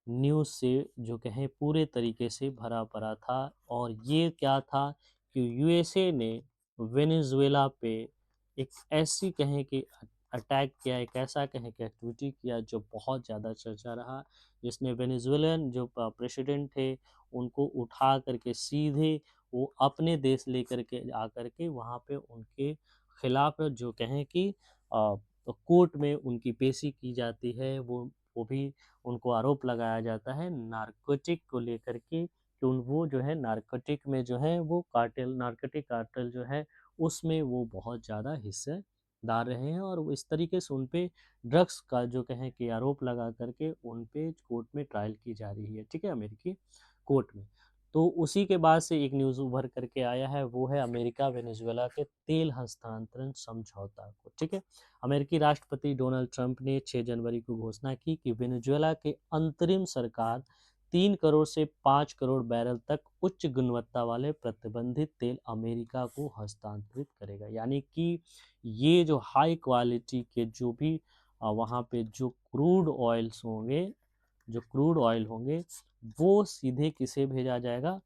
न्यूज़ से जो कहें पूरे तरीके से भरा पड़ा था। और ये क्या था कि यूएसए ने वेनेजुएला पे एक ऐसी कहें कि अटैक किया, एक ऐसा कहें कि एक्टिविटी किया जो बहुत ज़्यादा चर्चा रहा, जिसने वेनेजुएलन जो प्रेसिडेंट थे उनको उठा करके सीधे वो अपने देश लेकर के आकर के वहाँ पे उनके खिलाफ जो कहें कि कोर्ट में उनकी पेशी की जाती है। वो भी उनको आरोप लगाया जाता है नारकोटिक को लेकर के कि वो जो है नारकोटिक में जो है वो कार्टेल, नारकोटिक कार्टेल जो है उसमें वो बहुत ज़्यादा हिस्सेदार रहे हैं, और इस तरीके से उन पे ड्रग्स का जो कहें कि आरोप लगा करके उन पे कोर्ट में ट्रायल की जा रही है। ठीक है, अमेरिकी कोर्ट में। तो उसी के बाद से एक न्यूज़ उभर करके आया है, वो है अमेरिका वेनेजुएला के तेल हस्तांतरण समझौता को, ठीक है। अमेरिकी राष्ट्रपति डोनाल्ड ट्रंप ने 6 जनवरी को घोषणा की कि वेनेजुएला के अंतरिम सरकार 3 करोड़ से 5 करोड़ बैरल तक उच्च गुणवत्ता वाले प्रतिबंधित तेल अमेरिका को हस्तांतरित करेगा। यानी कि ये जो हाई क्वालिटी के जो भी वहाँ पे जो क्रूड ऑयल्स होंगे, जो क्रूड ऑयल होंगे, वो सीधे किसे भेजा जाएगा?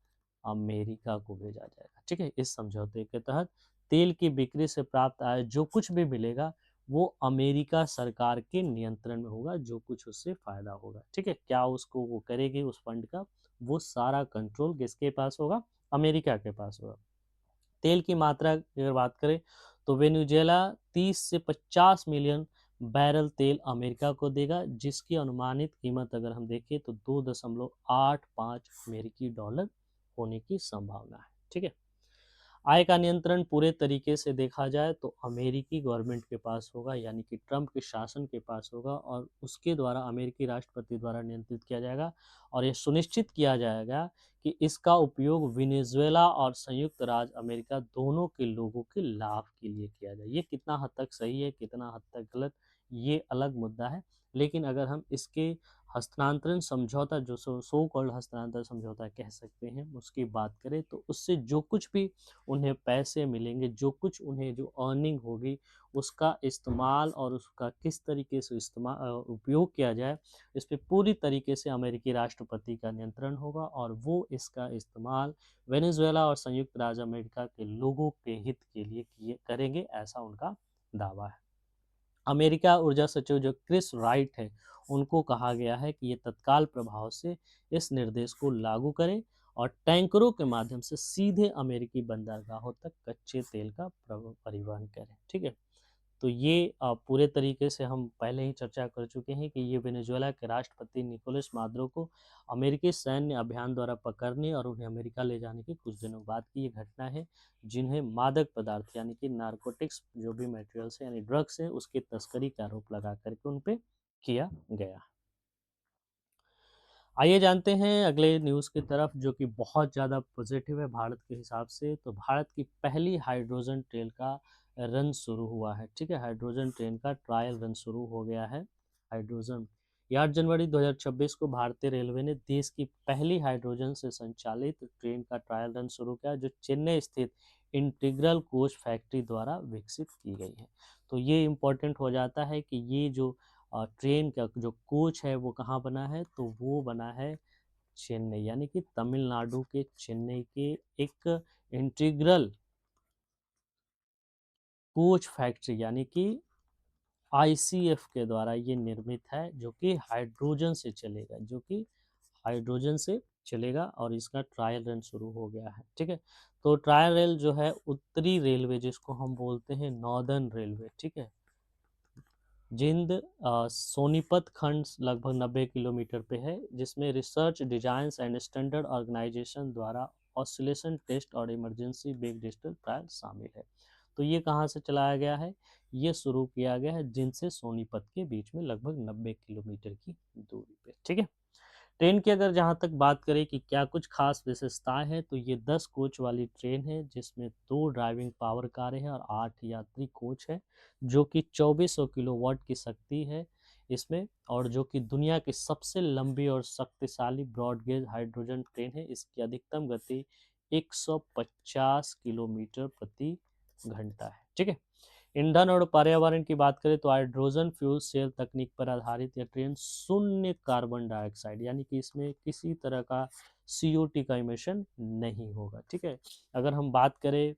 अमेरिका को भेजा जाएगा, ठीक है। इस समझौते के तहत तेल की बिक्री से प्राप्त आय जो कुछ भी मिलेगा वो अमेरिका सरकार के नियंत्रण में होगा, जो कुछ उससे फायदा होगा, ठीक है। क्या उसको वो करेगी उस फंड का, वो सारा कंट्रोल किसके पास होगा? अमेरिका के पास होगा। तेल की मात्रा की अगर बात करें तो वेनेजुएला 30 से 50 मिलियन बैरल तेल अमेरिका को देगा, जिसकी अनुमानित कीमत अगर हम देखें तो 2.85 अमेरिकी डॉलर होने की संभावना है, ठीक है। आय का नियंत्रण पूरे तरीके से देखा जाए तो अमेरिकी गवर्नमेंट के पास होगा, यानी कि ट्रंप के शासन के पास होगा, और उसके द्वारा अमेरिकी राष्ट्रपति द्वारा नियंत्रित किया जाएगा। और यह सुनिश्चित किया जाएगा कि इसका उपयोग वेनेजुएला और संयुक्त राज्य अमेरिका दोनों के लोगों के लाभ के लिए किया जाए। ये कितना हद तक सही है, कितना हद तक गलत, ये अलग मुद्दा है। लेकिन अगर हम इसके हस्तांतरण समझौता, जो सो कॉल्ड हस्तांतरण समझौता कह सकते हैं, उसकी बात करें तो उससे जो कुछ भी उन्हें पैसे मिलेंगे, जो कुछ उन्हें जो अर्निंग होगी, उसका इस्तेमाल और उसका किस तरीके से उपयोग किया जाए, इस पे पूरी तरीके से अमेरिकी राष्ट्रपति का नियंत्रण होगा, और वो इसका इस्तेमाल वेनेजुएला और संयुक्त राज्य अमेरिका के लोगों के हित के लिए करेंगे, ऐसा उनका दावा है। अमेरिका ऊर्जा सचिव जो क्रिस राइट है, उनको कहा गया है कि ये तत्काल प्रभाव से इस निर्देश को लागू करें और टैंकरों के माध्यम से सीधे अमेरिकी बंदरगाहों तक कच्चे तेल का परिवहन करें, ठीक है। तो ये पूरे तरीके से हम पहले ही चर्चा कर चुके हैं कि ये वेनेजुएला के राष्ट्रपति निकोलस मादुरो को अमेरिकी सैन्य अभियान द्वारा पकड़ने और उन्हें अमेरिका ले जाने के कुछ दिनों बाद की ये घटना है, जिन्हें मादक पदार्थ यानी कि नारकोटिक्स जो भी मटेरियल्स है यानी ड्रग्स है, उसकी तस्करी का आरोप लगा करके उन पे किया गया। आइए जानते हैं अगले न्यूज़ की तरफ, जो कि बहुत ज़्यादा पॉजिटिव है भारत के हिसाब से। तो भारत की पहली हाइड्रोजन ट्रेन का रन शुरू हुआ है, ठीक है। हाइड्रोजन ट्रेन का ट्रायल रन शुरू हो गया है। हाइड्रोजन 8 जनवरी 2026 को भारतीय रेलवे ने देश की पहली हाइड्रोजन से संचालित ट्रेन का ट्रायल रन शुरू किया, जो चेन्नई स्थित इंटीग्रल कोच फैक्ट्री द्वारा विकसित की गई है। तो ये इम्पोर्टेंट हो जाता है कि ये जो ट्रेन का जो कोच है वो कहाँ बना है, तो वो बना है चेन्नई, यानी कि तमिलनाडु के चेन्नई के एक इंटीग्रल कोच फैक्ट्री यानी कि आईसीएफ के द्वारा ये निर्मित है, जो कि हाइड्रोजन से चलेगा, जो कि हाइड्रोजन से चलेगा, और इसका ट्रायल रन शुरू हो गया है, ठीक है। तो ट्रायल रेल जो है उत्तरी रेलवे, जिसको हम बोलते हैं नॉर्दर्न रेलवे, ठीक है, जिंद सोनीपत खंड लगभग 90 किलोमीटर पे है, जिसमें research design and standard organisation द्वारा ऑसिलेशन टेस्ट और इमरजेंसी बेग डिजिटल ट्रायल शामिल है। तो ये कहाँ से चलाया गया है? ये शुरू किया गया है जिंद से सोनीपत के बीच में लगभग 90 किलोमीटर की दूरी पे, ठीक है। ट्रेन की अगर जहाँ तक बात करें कि क्या कुछ खास विशेषताएं हैं, तो ये 10 कोच वाली ट्रेन है, जिसमें 2 ड्राइविंग पावर कारें हैं और 8 यात्री कोच है, जो कि 2400 किलोवाट की शक्ति है इसमें, और जो कि दुनिया की सबसे लंबी और शक्तिशाली ब्रॉडगेज हाइड्रोजन ट्रेन है। इसकी अधिकतम गति 150 किलोमीटर प्रति घंटा है, ठीक है। ईंधन और पर्यावरण की बात करें तो हाइड्रोजन फ्यूल सेल तकनीक पर आधारित यह ट्रेन शून्य कार्बन डाइऑक्साइड, यानी कि इसमें किसी तरह का सीओटी का इमिशन नहीं होगा, ठीक है। अगर हम बात करें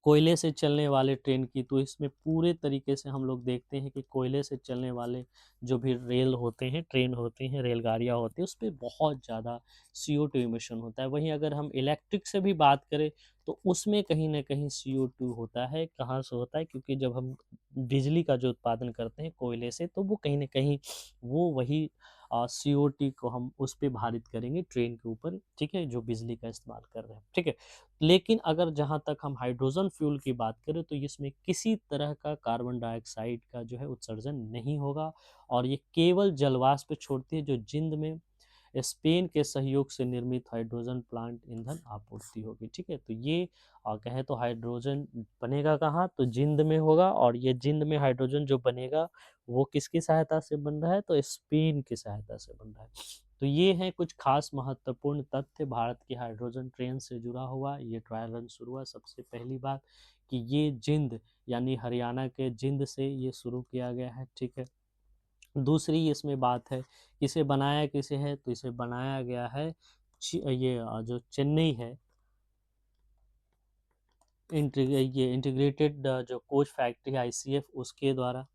कोयले से चलने वाले ट्रेन की, तो इसमें पूरे तरीके से हम लोग देखते हैं कि कोयले से चलने वाले जो भी रेल होते हैं, ट्रेन होती हैं, रेलगाड़ियाँ होती हैं, उस पे बहुत ज़्यादा CO2 इमिशन होता है। वहीं अगर हम इलेक्ट्रिक से भी बात करें तो उसमें कहीं न कहीं CO2 होता है। कहाँ से होता है? क्योंकि जब हम बिजली का जो उत्पादन करते हैं कोयले से, तो वो कहीं न कहीं वो वही CO2 को हम उस पे भारित करेंगे ट्रेन के ऊपर, ठीक है, जो बिजली का इस्तेमाल कर रहे हैं, ठीक है। लेकिन अगर जहाँ तक हम हाइड्रोजन फ्यूल की बात करें तो इसमें किसी तरह का कार्बन डाइऑक्साइड का जो है उत्सर्जन नहीं होगा, और ये केवल जलवाष्प छोड़ती है, जो जिंद में स्पेन के सहयोग से निर्मित हाइड्रोजन प्लांट ईंधन आपूर्ति होगी। ठीक है, तो ये कहें तो हाइड्रोजन बनेगा कहाँ, तो जिंद में होगा, और ये जिंद में हाइड्रोजन जो बनेगा वो किसकी सहायता से बन रहा है, तो स्पेन की सहायता से बन रहा है। तो ये हैं कुछ खास महत्वपूर्ण तथ्य भारत की हाइड्रोजन ट्रेन से जुड़ा हुआ। ये ट्रायल रन शुरू हुआ, सबसे पहली बात कि ये जिंद यानी हरियाणा के जिंद से ये शुरू किया गया है। ठीक है, दूसरी इसमें बात है इसे बनाया किसे है, तो इसे बनाया गया है ये जो चेन्नई है ये इंटीग्रेटेड जो कोच फैक्ट्री आईसीएफ उसके द्वारा।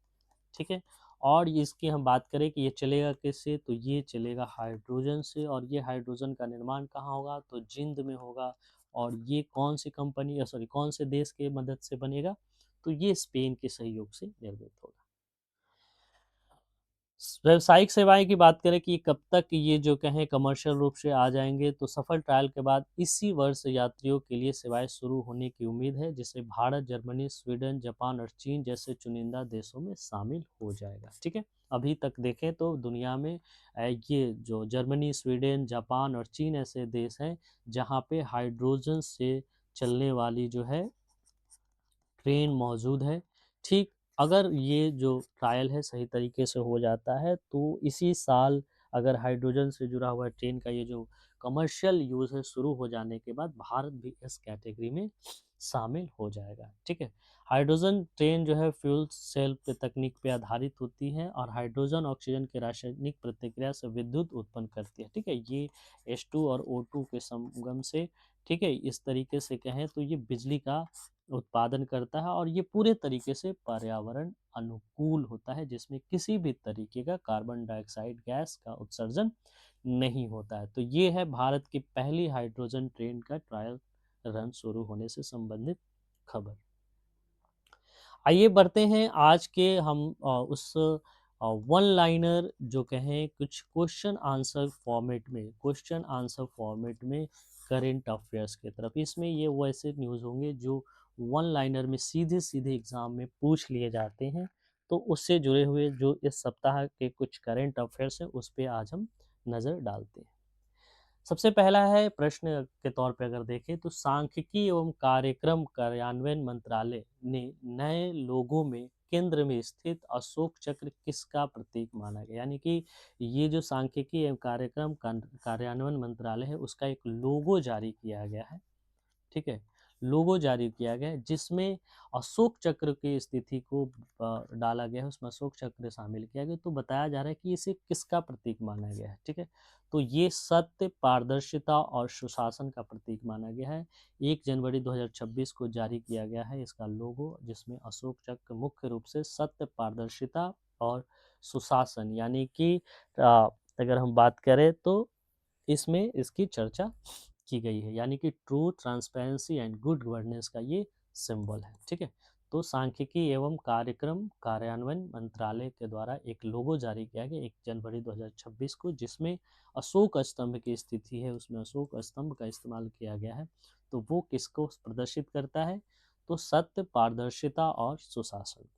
ठीक है, और इसकी हम बात करें कि ये चलेगा किससे, तो ये चलेगा हाइड्रोजन से, और ये हाइड्रोजन का निर्माण कहाँ होगा, तो जिंद में होगा। और ये कौन सी कंपनी सॉरी कौन से देश के मदद से बनेगा, तो ये स्पेन के सहयोग से निर्मित होगा। व्यावसायिक सेवाएं की बात करें कि कब तक ये जो कहें कमर्शियल रूप से आ जाएंगे, तो सफल ट्रायल के बाद इसी वर्ष यात्रियों के लिए सेवाएं शुरू होने की उम्मीद है, जिसे भारत, जर्मनी, स्वीडन, जापान और चीन जैसे चुनिंदा देशों में शामिल हो जाएगा। ठीक है, अभी तक देखें तो दुनिया में ये जो जर्मनी, स्वीडन, जापान और चीन ऐसे देश हैं जहाँ पे हाइड्रोजन से चलने वाली जो है ट्रेन मौजूद है। ठीक, अगर ये जो ट्रायल है सही तरीके से हो जाता है तो इसी साल अगर हाइड्रोजन से जुड़ा हुआ ट्रेन का ये जो कमर्शियल यूज़ है शुरू हो जाने के बाद भारत भी इस कैटेगरी में शामिल हो जाएगा। ठीक है, हाइड्रोजन ट्रेन जो है फ्यूल सेल पे तकनीक पे आधारित होती है और हाइड्रोजन ऑक्सीजन के रासायनिक प्रतिक्रिया से विद्युत उत्पन्न करती है। ठीक है, ये H2 और O2 के संगम से, ठीक है, इस तरीके से कहें तो ये बिजली का उत्पादन करता है, और ये पूरे तरीके से पर्यावरण अनुकूल होता है, जिसमें किसी भी तरीके का कार्बन डाइऑक्साइड गैस का उत्सर्जन नहीं होता है। तो ये है भारत की पहली हाइड्रोजन ट्रेन का ट्रायल रन शुरू होने से संबंधित खबर। आइए बढ़ते हैं आज के हम उस वन लाइनर जो कहें कुछ क्वेश्चन आंसर फॉर्मेट में करेंट अफेयर्स की तरफ। इसमें ये वैसे न्यूज़ होंगे जो वन लाइनर में सीधे सीधे एग्जाम में पूछ लिए जाते हैं, तो उससे जुड़े हुए जो इस सप्ताह के कुछ करेंट अफेयर्स हैं उस पर आज हम नज़र डालते हैं। सबसे पहला है प्रश्न के तौर पे अगर देखें तो सांख्यिकी एवं कार्यक्रम कार्यान्वयन मंत्रालय ने नए लोगों में केंद्र में स्थित अशोक चक्र किसका प्रतीक माना गया, यानी कि ये जो सांख्यिकी एवं कार्यक्रम कार्यान्वयन मंत्रालय है उसका एक लोगो जारी किया गया है। ठीक है, लोगो जारी किया गया है जिसमें अशोक चक्र की स्थिति को डाला गया है, उसमें अशोक चक्र शामिल किया गया, तो बताया जा रहा है कि इसे किसका प्रतीक माना गया है। ठीक है, तो ये सत्य, पारदर्शिता और सुशासन का प्रतीक माना गया है। 1 जनवरी 2026 को जारी किया गया है इसका लोगो, जिसमें अशोक चक्र मुख्य रूप से सत्य, पारदर्शिता और सुशासन यानी कि अगर हम बात करें तो इसमें इसकी चर्चा की गई है, यानी कि true, transparency and good governance का ये सिंबल है। ठीक है, तो सांख्यिकी एवं कार्यक्रम कार्यान्वयन मंत्रालय के द्वारा एक लोगो जारी किया गया 1 जनवरी 2026 को, जिसमें अशोक स्तंभ की स्थिति है, उसमें अशोक स्तंभ का इस्तेमाल किया गया है। तो वो किसको प्रदर्शित करता है, तो सत्य, पारदर्शिता और सुशासन।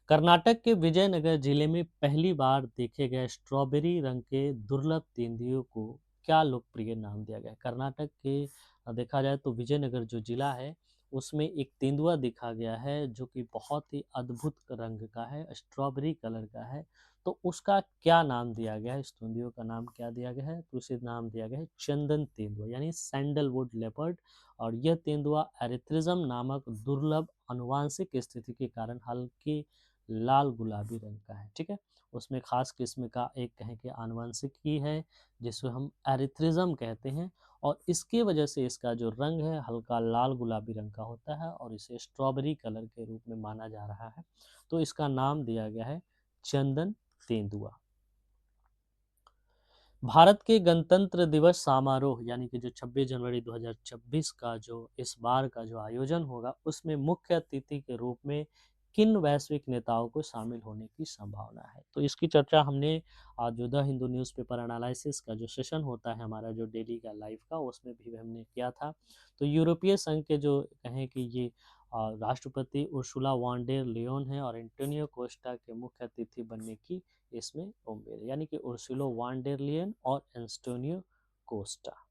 कर्नाटक के विजयनगर जिले में पहली बार देखे गए स्ट्रॉबेरी रंग के दुर्लभ तेंदुओं को क्या लोकप्रिय नाम दिया गया है। कर्नाटक के देखा जाए तो विजयनगर जो जिला है उसमें एक तेंदुआ देखा गया है जो कि बहुत ही अद्भुत रंग का है, स्ट्रॉबेरी कलर का है। तो उसका क्या नाम दिया गया है, इस तेंदुए का नाम क्या दिया गया है, तो उसे नाम दिया गया है चंदन तेंदुआ यानी सैंडलवुड लेपर्ड। और यह तेंदुआ एरिथ्रिज्म नामक दुर्लभ अनुवांशिक स्थिति के कारण हल्के लाल गुलाबी रंग का है। ठीक है, उसमें खास किस्म का एक कहें कि आनुवंशिकी है जिसे हम एरिथ्रिज्म कहते हैं, और इसके वजह से इसका जो रंग है हल्का लाल गुलाबी रंग का होता है और इसे स्ट्रॉबेरी कलर के रूप में माना जा रहा है। तो इसका नाम दिया गया है चंदन तेंदुआ। भारत के गणतंत्र दिवस समारोह यानी कि जो 26 जनवरी 2026 का जो इस बार का जो आयोजन होगा उसमें मुख्य अतिथि के रूप में किन वैश्विक नेताओं को शामिल होने की संभावना है। तो इसकी चर्चा हमने आज जो द हिंदू न्यूज़पेपर एनालिसिस का जो सेशन होता है हमारा जो डेली का लाइव का, उसमें भी हमने किया था। तो यूरोपीय संघ के जो कहें कि ये राष्ट्रपति उर्सुला वॉन डेर लियोन है और एंटोनियो कोस्टा के मुख्य अतिथि बनने की इसमें उम्मीद है, यानी कि उर्सुला वॉन डेर लियन और एंटोनियो कोस्टा।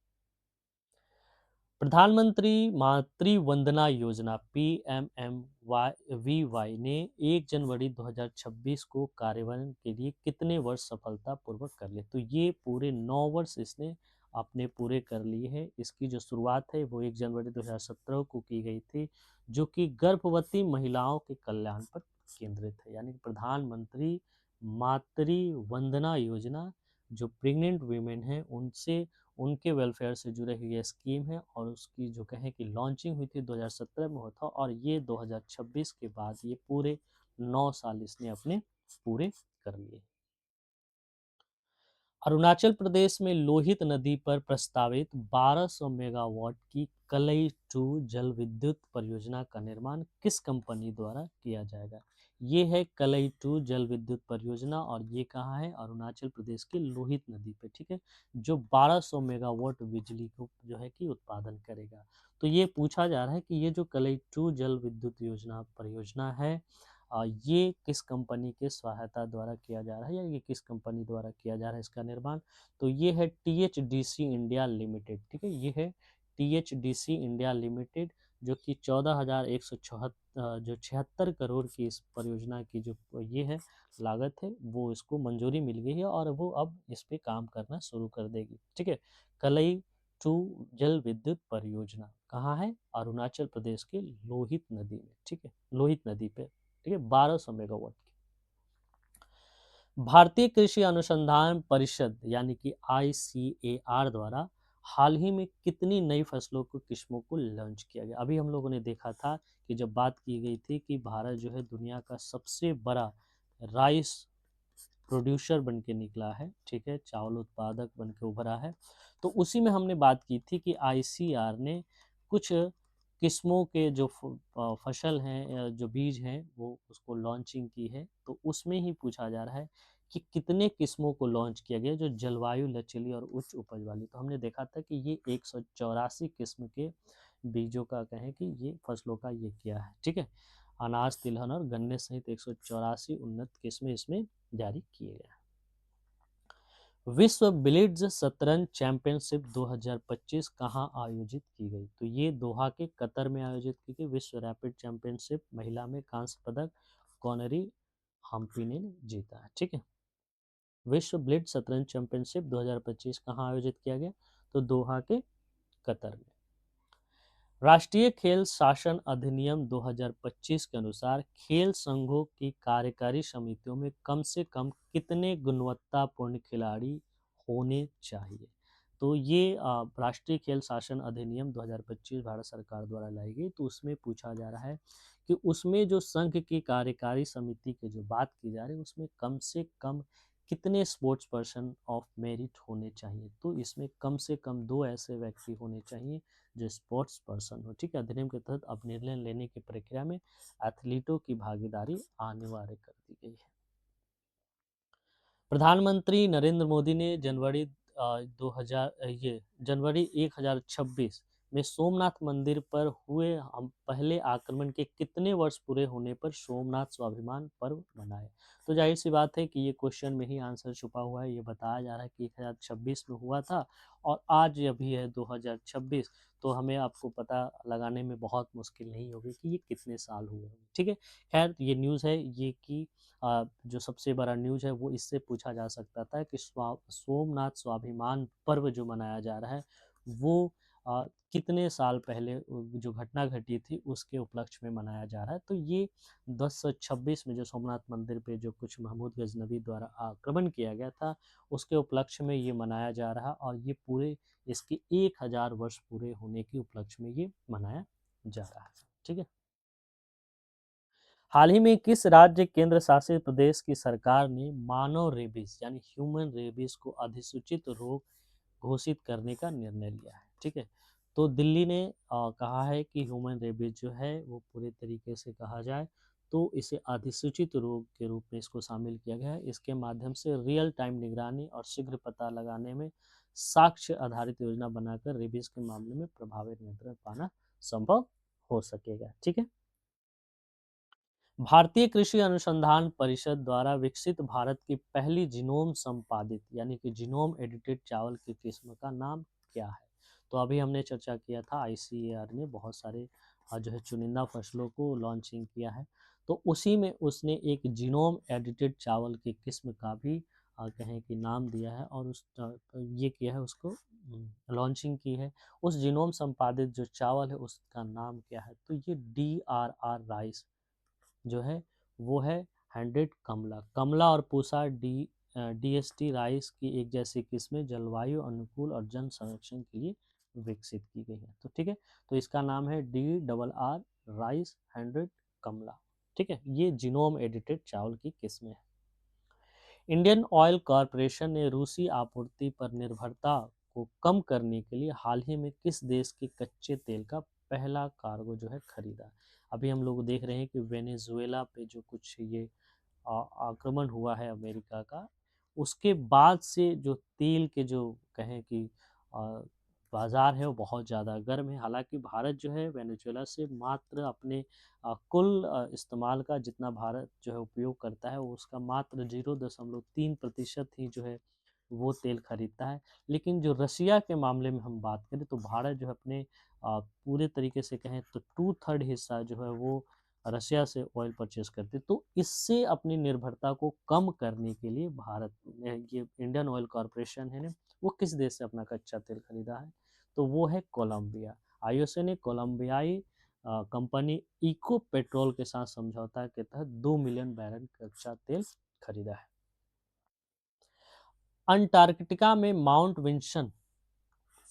प्रधानमंत्री मातृ वंदना योजना PMMVY ने 1 जनवरी 2026 को कार्यान्वयन के लिए कितने वर्ष सफलतापूर्वक कर लिए? तो ये पूरे 9 वर्ष इसने आपने पूरे कर लिए हैं। इसकी जो शुरुआत है वो 1 जनवरी 2017 को की गई थी, जो कि गर्भवती महिलाओं के कल्याण पर केंद्रित है, यानी प्रधानमंत्री मातृ वंदना योजना जो प्रेग्नेंट वीमेन हैं उनसे उनके वेलफेयर से जुड़े हुई ये स्कीम है, और उसकी जो कहें कि लॉन्चिंग हुई थी 2017 में हुआ था, और ये 2026 के बाद ये पूरे 9 साल इसने अपने पूरे कर लिए। अरुणाचल प्रदेश में लोहित नदी पर प्रस्तावित 1200 मेगावाट की कलई टू जल विद्युत परियोजना का निर्माण किस कंपनी द्वारा किया जाएगा? ये है कलई टू जल विद्युत परियोजना, और ये कहाँ है? अरुणाचल प्रदेश की लोहित नदी पे, ठीक है, जो 1200 मेगावाट बिजली को जो है कि उत्पादन करेगा। तो ये पूछा जा रहा है कि ये जो कलई टू जल विद्युत योजना परियोजना है, ये किस कंपनी के सहायता द्वारा किया जा रहा है, या ये किस कंपनी द्वारा किया जा रहा है इसका निर्माण? तो ये है THDC इंडिया लिमिटेड, ठीक है, ये है THDC इंडिया लिमिटेड, जो कि 76 करोड़ की इस परियोजना की जो ये है लागत है, वो इसको मंजूरी मिल गई है, और वो अब इस पे काम करना शुरू कर देगी, ठीक है। कलई टू जल विद्युत परियोजना कहाँ है? अरुणाचल प्रदेश के लोहित नदी में, ठीक है, लोहित नदी पे, ठीक है, 1200 मेगावाट की। भारतीय कृषि अनुसंधान परिषद यानी कि ICAR द्वारा हाल ही में कितनी नई फसलों को किस्मों को लॉन्च किया गया? अभी हम लोगों ने देखा था कि जब बात की गई थी कि भारत जो है दुनिया का सबसे बड़ा राइस प्रोड्यूसर बन के निकला है, ठीक है, चावल उत्पादक बन के उभरा है, तो उसी में हमने बात की थी कि ICAR ने कुछ किस्मों के जो फसल हैं, जो बीज हैं, वो उसको लॉन्चिंग की है। तो उसमें ही पूछा जा रहा है कि कितने किस्मों को लॉन्च किया गया जो जलवायु लचीली और उच्च उपज वाली। तो हमने देखा था कि ये 184 किस्म के बीजों का कहें कि ये फसलों का ये किया है, ठीक है, अनाज तिलहन और गन्ने सहित 184 उन्नत किस्में इसमें जारी किए गए। विश्व ब्लिट्ज शतरंज चैंपियनशिप 2025 कहाँ आयोजित की गई? तो ये दोहा के कतर में आयोजित की गई विश्व रैपिड चैंपियनशिप। महिला में कांस्य पदक कॉनरी हम्पी ने जीता है, ठीक है। विश्व ब्लिट्ज शतरंज चैंपियनशिप 2025 कहाँ आयोजित किया गया? तो दोहा के कतर में। राष्ट्रीय खेल शासन अधिनियम 2025 के अनुसार खेल संघों की कार्यकारी समितियों में कम से कम कितने गुणवत्तापूर्ण खिलाड़ी होने चाहिए? तो ये राष्ट्रीय खेल शासन अधिनियम 2025 भारत सरकार द्वारा लाई गई। तो उसमें पूछा जा रहा है कि उसमें जो संघ की कार्यकारी समिति की जो बात की जा रही है उसमें कम से कम कितने स्पोर्ट्स पर्सन ऑफ मेरिट होने चाहिए? तो इसमें कम से कम 2 ऐसे व्यक्ति होने चाहिए जो स्पोर्ट्स पर्सन हो, ठीक है। अधिनियम के तहत अब निर्णय लेने की प्रक्रिया में एथलीटों की भागीदारी अनिवार्य कर दी गई है। प्रधानमंत्री नरेंद्र मोदी ने जनवरी 2000 ये जनवरी 1026 में सोमनाथ मंदिर पर हुए हम पहले आक्रमण के कितने वर्ष पूरे होने पर सोमनाथ स्वाभिमान पर्व मनाए? तो जाहिर सी बात है कि ये क्वेश्चन में ही आंसर छुपा हुआ है। ये बताया जा रहा है कि 1026 में हुआ था, और आज अभी है 2026, तो हमें आपको पता लगाने में बहुत मुश्किल नहीं होगी कि ये कितने साल हुए हैं, ठीक है। खैर ये न्यूज़ है ये कि जो सबसे बड़ा न्यूज़ है वो इससे पूछा जा सकता था कि सोमनाथ स्वाभिमान पर्व जो मनाया जा रहा है वो कितने साल पहले जो घटना घटी थी उसके उपलक्ष्य में मनाया जा रहा है। तो ये 1026 में जो सोमनाथ मंदिर पे जो कुछ महमूद गजनबी द्वारा आक्रमण किया गया था उसके उपलक्ष्य में ये मनाया जा रहा, और ये पूरे इसके 1000 वर्ष पूरे होने के उपलक्ष्य में ये मनाया जा रहा है, ठीक है। हाल ही में किस राज्य केंद्र शासित प्रदेश की सरकार ने मानव रेबीज यानी ह्यूमन रेबीज को अधिसूचित रोग घोषित करने का निर्णय लिया है, ठीक है। तो दिल्ली ने कहा है कि ह्यूमन रेबीज जो है वो पूरे तरीके से कहा जाए तो इसे अधिसूचित रोग के रूप में इसको शामिल किया गया है। इसके माध्यम से रियल टाइम निगरानी और शीघ्र पता लगाने में साक्ष्य आधारित योजना बनाकर रेबीज के मामले में प्रभावी नियंत्रण पाना संभव हो सकेगा, ठीक है। भारतीय कृषि अनुसंधान परिषद द्वारा विकसित भारत की पहली जीनोम संपादित यानी कि जीनोम एडिटेड चावल की किस्म का नाम क्या है? तो अभी हमने चर्चा किया था आईसीएआर ने बहुत सारे जो है चुनिंदा फसलों को लॉन्चिंग किया है, तो उसी में उसने एक जीनोम एडिटेड चावल की किस्म का भी कहें कि नाम दिया है और ये किया है उसको लॉन्चिंग की है। उस जीनोम संपादित जो चावल है उसका नाम क्या है? तो ये DRR राइस जो है वो है 100 कमला। कमला और पूसा DST राइस की एक जैसी किस्में जलवायु अनुकूल और जन संरक्षण के लिए विकसित की गई है। तो ठीक है, तो इसका नाम है DRR राइस 100 कमला। ठीक है, ये जीनोम एडिटेड चावल की किस्में है। इंडियन ऑयल कॉरपोरेशन ने रूसी आपूर्ति पर निर्भरता को कम करने के लिए हाल ही में किस देश के कच्चे तेल का पहला कार्गो जो है खरीदा? अभी हम लोग देख रहे हैं कि वेनेजुएला पे जो कुछ ये आक्रमण हुआ है अमेरिका का, उसके बाद से जो तेल के जो कहें कि आ, बाजार है वो बहुत ज़्यादा गर्म है। हालांकि भारत जो है वेनेजुएला से मात्र अपने कुल इस्तेमाल का जितना भारत जो है उपयोग करता है वो उसका मात्र 0.3% ही जो है वो तेल खरीदता है। लेकिन जो रसिया के मामले में हम बात करें तो भारत जो है अपने पूरे तरीके से कहें तो 2/3 हिस्सा जो है वो रसिया से ऑयल परचेज करते। तो इससे अपनी निर्भरता को कम करने के लिए भारत ये इंडियन ऑयल कॉरपोरेशन है ना, वो किस देश से अपना कच्चा तेल खरीदा है? तो वो है कोलंबिया। आईओसी ने कोलंबियाई कंपनी इको पेट्रोल के साथ समझौता के तहत 2 मिलियन बैरल कच्चा तेल खरीदा है। अंटार्कटिका में माउंट विंसन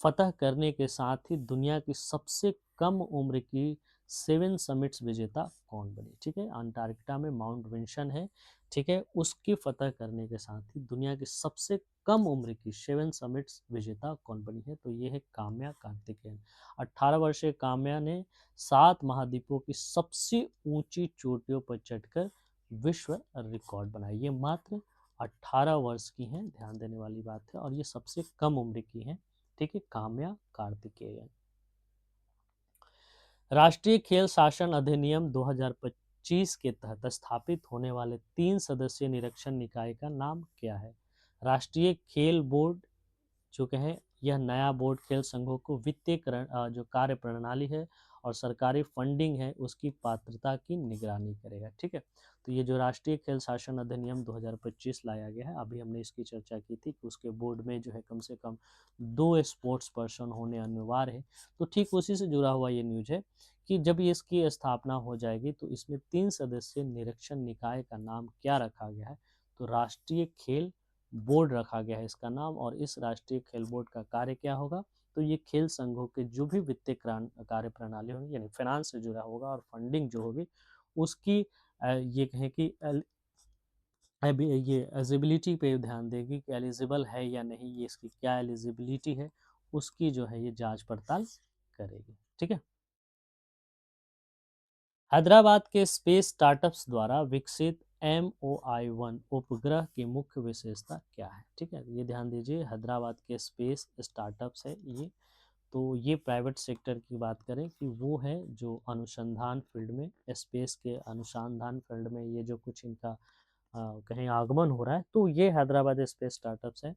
फतह करने के साथ ही दुनिया की सबसे कम उम्र की 7 समिट्स विजेता कौन बनी? ठीक है, अंटार्कटिका में माउंट विंसन है, ठीक है, उसकी फतह करने के साथ ही दुनिया की सबसे कम उम्र की 7 समिट्स विजेता कौन बनी है? तो ये है काम्या कार्तिकेयन। 18 वर्षीय काम्या ने 7 महाद्वीपों की सबसे ऊंची चोटियों पर चढ़कर विश्व रिकॉर्ड बनाया। ये मात्र 18 वर्ष की हैं, ध्यान देने वाली बात है, और ये सबसे कम उम्र की हैं। ठीक है, काम्या कार्तिकेयन। राष्ट्रीय खेल शासन अधिनियम 2025 के तहत स्थापित होने वाले 3 सदस्यीय निरीक्षण निकाय का नाम क्या है? राष्ट्रीय खेल बोर्ड जो कहें यह नया बोर्ड खेल संघों को वित्तीय जो कार्य प्रणाली है और सरकारी फंडिंग है उसकी पात्रता की निगरानी करेगा। ठीक है, तो ये जो राष्ट्रीय खेल शासन अधिनियम 2025 लाया गया है, अभी हमने इसकी चर्चा की थी कि उसके बोर्ड में जो है कम से कम 2 स्पोर्ट्स पर्सन होने अनिवार्य है। तो ठीक उसी से जुड़ा हुआ ये न्यूज है कि जब ये इसकी स्थापना हो जाएगी तो इसमें 3 सदस्यीय निरीक्षण निकाय का नाम क्या रखा गया है? तो राष्ट्रीय खेल बोर्ड रखा गया है इसका नाम। और इस राष्ट्रीय खेल बोर्ड का कार्य क्या होगा? तो ये खेल संघों के जो भी वित्तीय कार्य प्रणाली होगी यानी फाइनेंस से जुड़ा होगा और फंडिंग जो होगी उसकी ये कहें कि ये एलिजिबिलिटी पे ध्यान देगी कि एलिजिबल है या नहीं, ये इसकी क्या एलिजिबिलिटी है उसकी जो है ये जांच पड़ताल करेगी। ठीक है, हैदराबाद के स्पेस स्टार्टअप्स द्वारा विकसित MOI-1 उपग्रह की मुख्य विशेषता क्या है? ठीक है, ये ध्यान दीजिए, हैदराबाद के स्पेस स्टार्टअप्स है ये, तो ये प्राइवेट सेक्टर की बात करें कि वो है जो अनुसंधान फील्ड में, स्पेस के अनुसंधान फील्ड में ये जो कुछ इनका कहीं आगमन हो रहा है, तो ये हैदराबाद स्पेस स्टार्टअप्स है।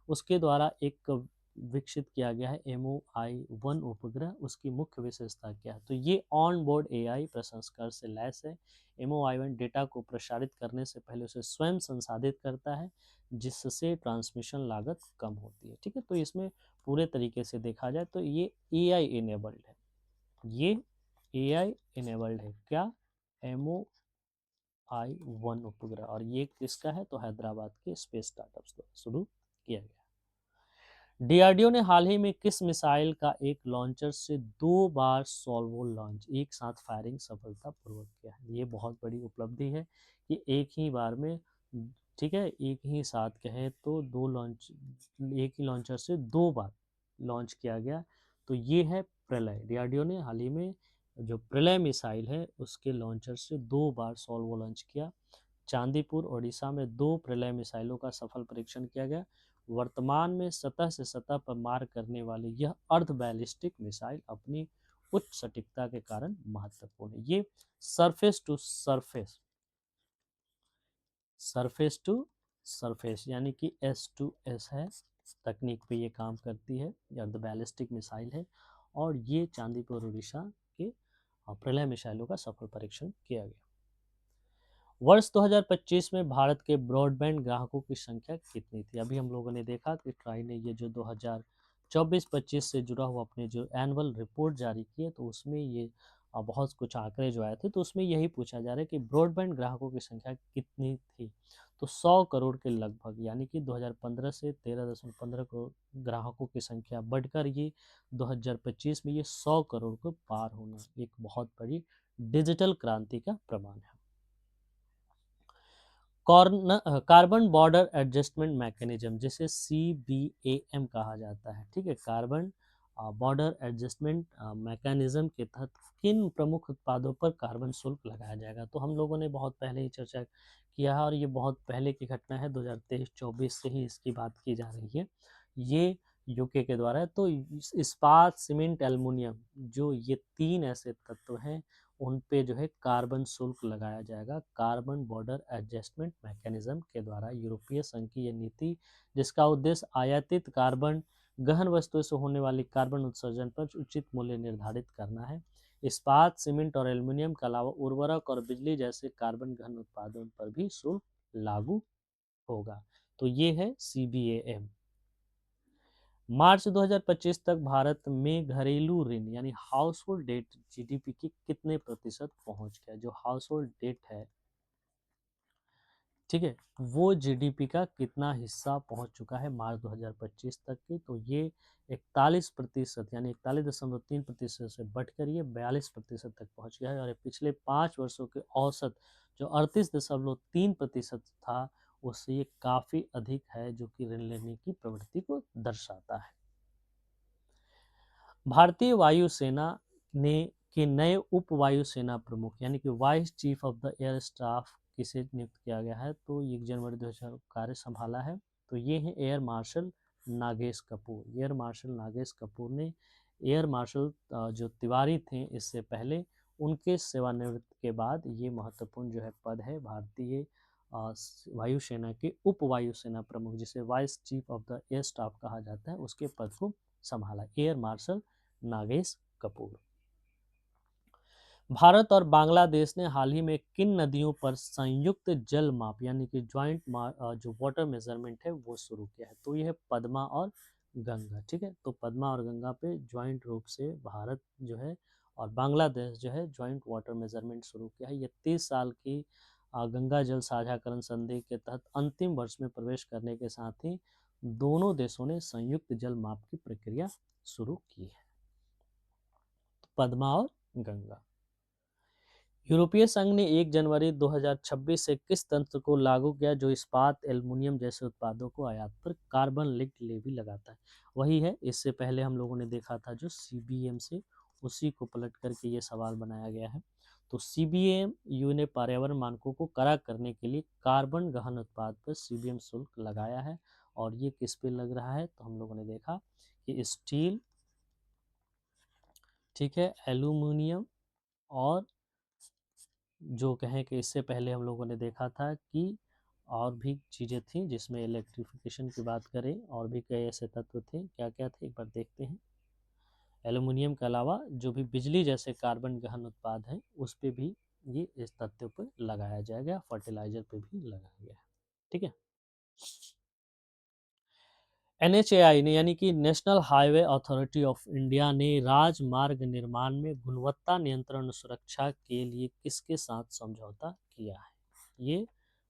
उसके द्वारा एक विकसित किया गया है MOI-1 उपग्रह। उसकी मुख्य विशेषता क्या है? तो ये ऑन बोर्ड AI प्रसंस्करण से लैस है। MOI-1 डेटा को प्रसारित करने से पहले उसे स्वयं संसाधित करता है जिससे ट्रांसमिशन लागत कम होती है। ठीक है, तो इसमें पूरे तरीके से देखा जाए तो ये AI इनेबल्ड है, ये AI इनेबल्ड है क्या? MOI-1 उपग्रह, और ये किसका है? तो हैदराबाद के स्पेस स्टार्टअप्स द्वारा शुरू किया गया। डीआरडीओ ने हाल ही में किस मिसाइल का एक लॉन्चर से 2 बार सॉल्वो लॉन्च एक साथ फायरिंग सफलतापूर्वक किया है? ये बहुत बड़ी उपलब्धि है कि एक ही बार में, ठीक है, एक ही साथ कहें तो दो लॉन्च, एक ही लॉन्चर से 2 बार लॉन्च किया गया। तो ये है प्रलय। डीआरडीओ ने हाल ही में जो प्रलय मिसाइल है उसके लॉन्चर से 2 बार सॉल्वो लॉन्च किया। चांदीपुर ओडिशा में 2 प्रलय मिसाइलों का सफल परीक्षण किया गया। वर्तमान में सतह से सतह पर मार करने वाली यह अर्ध बैलिस्टिक मिसाइल अपनी उच्च सटीकता के कारण महत्वपूर्ण है। ये surface to surface, surface to surface यानी कि S2S है, तकनीक पे ये काम करती है, या द बैलिस्टिक मिसाइल है। और ये चांदीपुर उड़ीसा के प्रलय मिसाइलों का सफल परीक्षण किया गया। वर्ष 2025 में भारत के ब्रॉडबैंड ग्राहकों की संख्या कितनी थी? अभी हम लोगों ने देखा कि ट्राई ने ये जो 2024-25 से जुड़ा हुआ अपने जो एनुअल रिपोर्ट जारी की है, तो उसमें ये बहुत कुछ आंकड़े जो आए थे, तो उसमें यही पूछा जा रहा है कि ब्रॉडबैंड ग्राहकों की संख्या कितनी थी। तो 100 करोड़ के लगभग, यानी कि 2015 से 13.15 करोड़ ग्राहकों की संख्या बढ़कर ये 2025 में ये 100 करोड़ को पार होना एक बहुत बड़ी डिजिटल क्रांति का प्रमाण है। कार्बन बॉर्डर एडजस्टमेंट मैकेनिज्म, जिसे CBAM कहा जाता है, ठीक है, कार्बन बॉर्डर एडजस्टमेंट मैकेनिज्म के तहत किन प्रमुख उत्पादों पर कार्बन शुल्क लगाया जाएगा? तो हम लोगों ने बहुत पहले ही चर्चा किया है, और ये बहुत पहले की घटना है, 2023-24 से ही इसकी बात की जा रही है। ये यूके के द्वारा है। तो इस्पात, सीमेंट, एल्युमिनियम, जो ये तीन ऐसे तत्व हैं, उन पे जो है कार्बन शुल्क लगाया जाएगा कार्बन बॉर्डर एडजस्टमेंट मैकेनिज्म के द्वारा। यूरोपीय संघ की यह नीति, जिसका उद्देश्य आयातित कार्बन गहन वस्तुओं से होने वाली कार्बन उत्सर्जन पर उचित मूल्य निर्धारित करना है। इस्पात, सीमेंट और एल्युमिनियम के अलावा उर्वरक और बिजली जैसे कार्बन गहन उत्पादों पर भी शुल्क लागू होगा। तो ये है CBAM। मार्च 2025 तक भारत में घरेलू ऋण यानी हाउस होल्ड डेट GDP की कितने प्रतिशत पहुंच गया? जो हाउस होल्ड डेट है, ठीक है, वो GDP का कितना हिस्सा पहुंच चुका है मार्च 2025 तक की? तो ये 41% यानी 41.3% से बढ़कर ये 42% तक पहुंच गया है। और ये पिछले 5 वर्षों के औसत जो 38.3% था, उससे ये काफी अधिक है, जो कि ऋण लेने की प्रवृत्ति को दर्शाता है। भारतीय वायुसेना ने के नए उप वायुसेना प्रमुख यानी कि vice chief of the air staff किसे नियुक्त किया गया है? तो 1 जनवरी 2000 कार्य संभाला है। तो ये है air marshal Nagesh Kapoor. Air marshal Nagesh Kapoor ने एयर मार्शल जो तिवारी थे इससे पहले, उनके सेवानिवृत्ति के बाद ये महत्वपूर्ण जो है पद है, भारतीय वायुसेना के उप वायुसेना प्रमुख, जिसे vice chief of the air staff कहा जाता है, उसके पद को संभाला एयर मार्शल नागेश कपूर। भारत और बांग्लादेश ने हाल ही में किन नदियों पर संयुक्त जल माप यानी कि ज्वाइंट जो वाटर मेजरमेंट है वो शुरू किया है? तो यह है पद्मा और गंगा, ठीक है। तो पद्मा और गंगा पे ज्वाइंट रूप से भारत जो है और बांग्लादेश जो है ज्वाइंट वाटर मेजरमेंट शुरू किया है। ये 30 साल की गंगा जल साझाकरण संधि के तहत अंतिम वर्ष में प्रवेश करने के साथ ही दोनों देशों ने संयुक्त जल माप की प्रक्रिया शुरू की है। पद्मा और गंगा। यूरोपीय संघ ने 1 जनवरी 2026 से किस तंत्र को लागू किया जो इस्पात, एल्युमिनियम जैसे उत्पादों को आयात पर कार्बन लिंक्ड लेवी लगाता है? वही है, इससे पहले हम लोगों ने देखा था जो CBAM से, उसी को पलट करके ये सवाल बनाया गया है। तो CBAM यू ने पर्यावरण मानकों को कड़ा करने के लिए कार्बन गहन उत्पाद पर CBAM शुल्क लगाया है। और ये किस पे लग रहा है? तो हम लोगों ने देखा कि स्टील, ठीक है, एल्यूमिनियम, और जो कहें कि इससे पहले हम लोगों ने देखा था कि और भी चीज़ें थी, जिसमें इलेक्ट्रिफिकेशन की बात करें और भी कई ऐसे तत्व थे। क्या क्या थे, एक बार देखते हैं। एल्यूमिनियम के अलावा जो भी बिजली जैसे कार्बन गहन उत्पाद हैं, उस पे भी ये इस तत्व पर लगाया जाएगा, फर्टिलाइजर पे भी लगाया गया है, ठीक है। NHAI ने यानी कि national highway authority of India ने राजमार्ग निर्माण में गुणवत्ता नियंत्रण सुरक्षा के लिए किसके साथ समझौता किया है? ये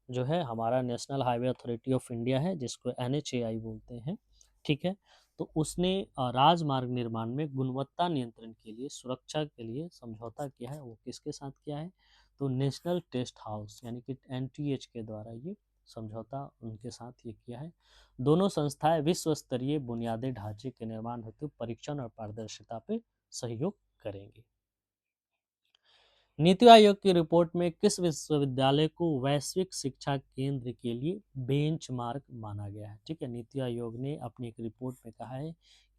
जो है हमारा national highway authority of India है, जिसको NHAI बोलते हैं, ठीक है। तो उसने राजमार्ग निर्माण में गुणवत्ता नियंत्रण के लिए, सुरक्षा के लिए समझौता किया है। वो किसके साथ किया है? तो नेशनल टेस्ट हाउस यानी कि NTH के द्वारा ये समझौता उनके साथ ये किया है। दोनों संस्थाएं विश्व स्तरीय बुनियादी ढांचे के निर्माण हेतु परीक्षण और पारदर्शिता पे सहयोग करेंगे। नीति आयोग की रिपोर्ट में किस विश्वविद्यालय को वैश्विक शिक्षा केंद्र के लिए बेंचमार्क माना गया है? ठीक है, नीति आयोग ने अपनी एक रिपोर्ट में कहा है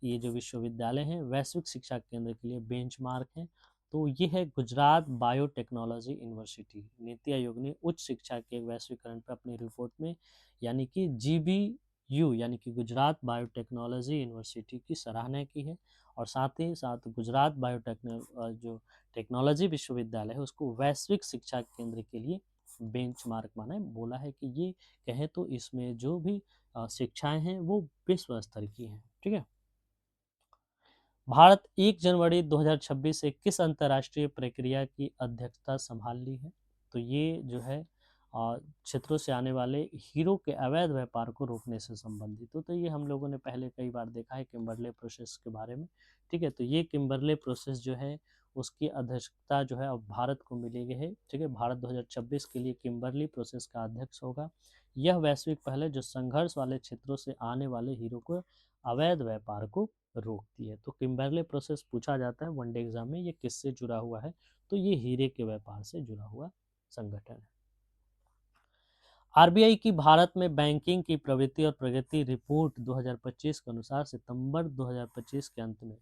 ये जो विश्वविद्यालय हैं वैश्विक शिक्षा केंद्र के लिए बेंचमार्क हैं। तो ये है गुजरात बायोटेक्नोलॉजी यूनिवर्सिटी। नीति आयोग ने उच्च शिक्षा के वैश्वीकरण पर अपनी रिपोर्ट में यानी कि GBU यानी कि गुजरात बायोटेक्नोलॉजी यूनिवर्सिटी की सराहना की है, और साथ ही साथ गुजरात जो टेक्नोलॉजी विश्वविद्यालय है उसको वैश्विक शिक्षा केंद्र के लिए बेंचमार्क माना है। बोला है कि ये कहें तो इसमें जो भी शिक्षाएं हैं वो विश्व स्तर की हैं। ठीक है। भारत 1 जनवरी 2026 से किस अंतर्राष्ट्रीय प्रक्रिया की अध्यक्षता संभाल ली है? तो ये जो है क्षेत्रों से आने वाले हीरो के अवैध व्यापार को रोकने से संबंधित हो। तो ये हम लोगों ने पहले कई बार देखा है किम्बरले प्रोसेस के बारे में। ठीक है, तो ये किम्बरले प्रोसेस जो है उसकी अध्यक्षता जो है अब भारत को मिली है। ठीक है, भारत 2026 के लिए किम्बरली प्रोसेस का अध्यक्ष होगा। यह वैश्विक पहल है जो संघर्ष वाले क्षेत्रों से आने वाले हीरो को अवैध व्यापार को रोकती है। तो किम्बरले प्रोसेस पूछा जाता है वनडे एग्जाम में, ये किससे जुड़ा हुआ है? तो ये हीरे के व्यापार से जुड़ा हुआ संगठन है। आरबीआई की भारत में बैंकिंग की प्रवृत्ति और प्रगति रिपोर्ट 2025 के अनुसार सितंबर 2025 के अंत में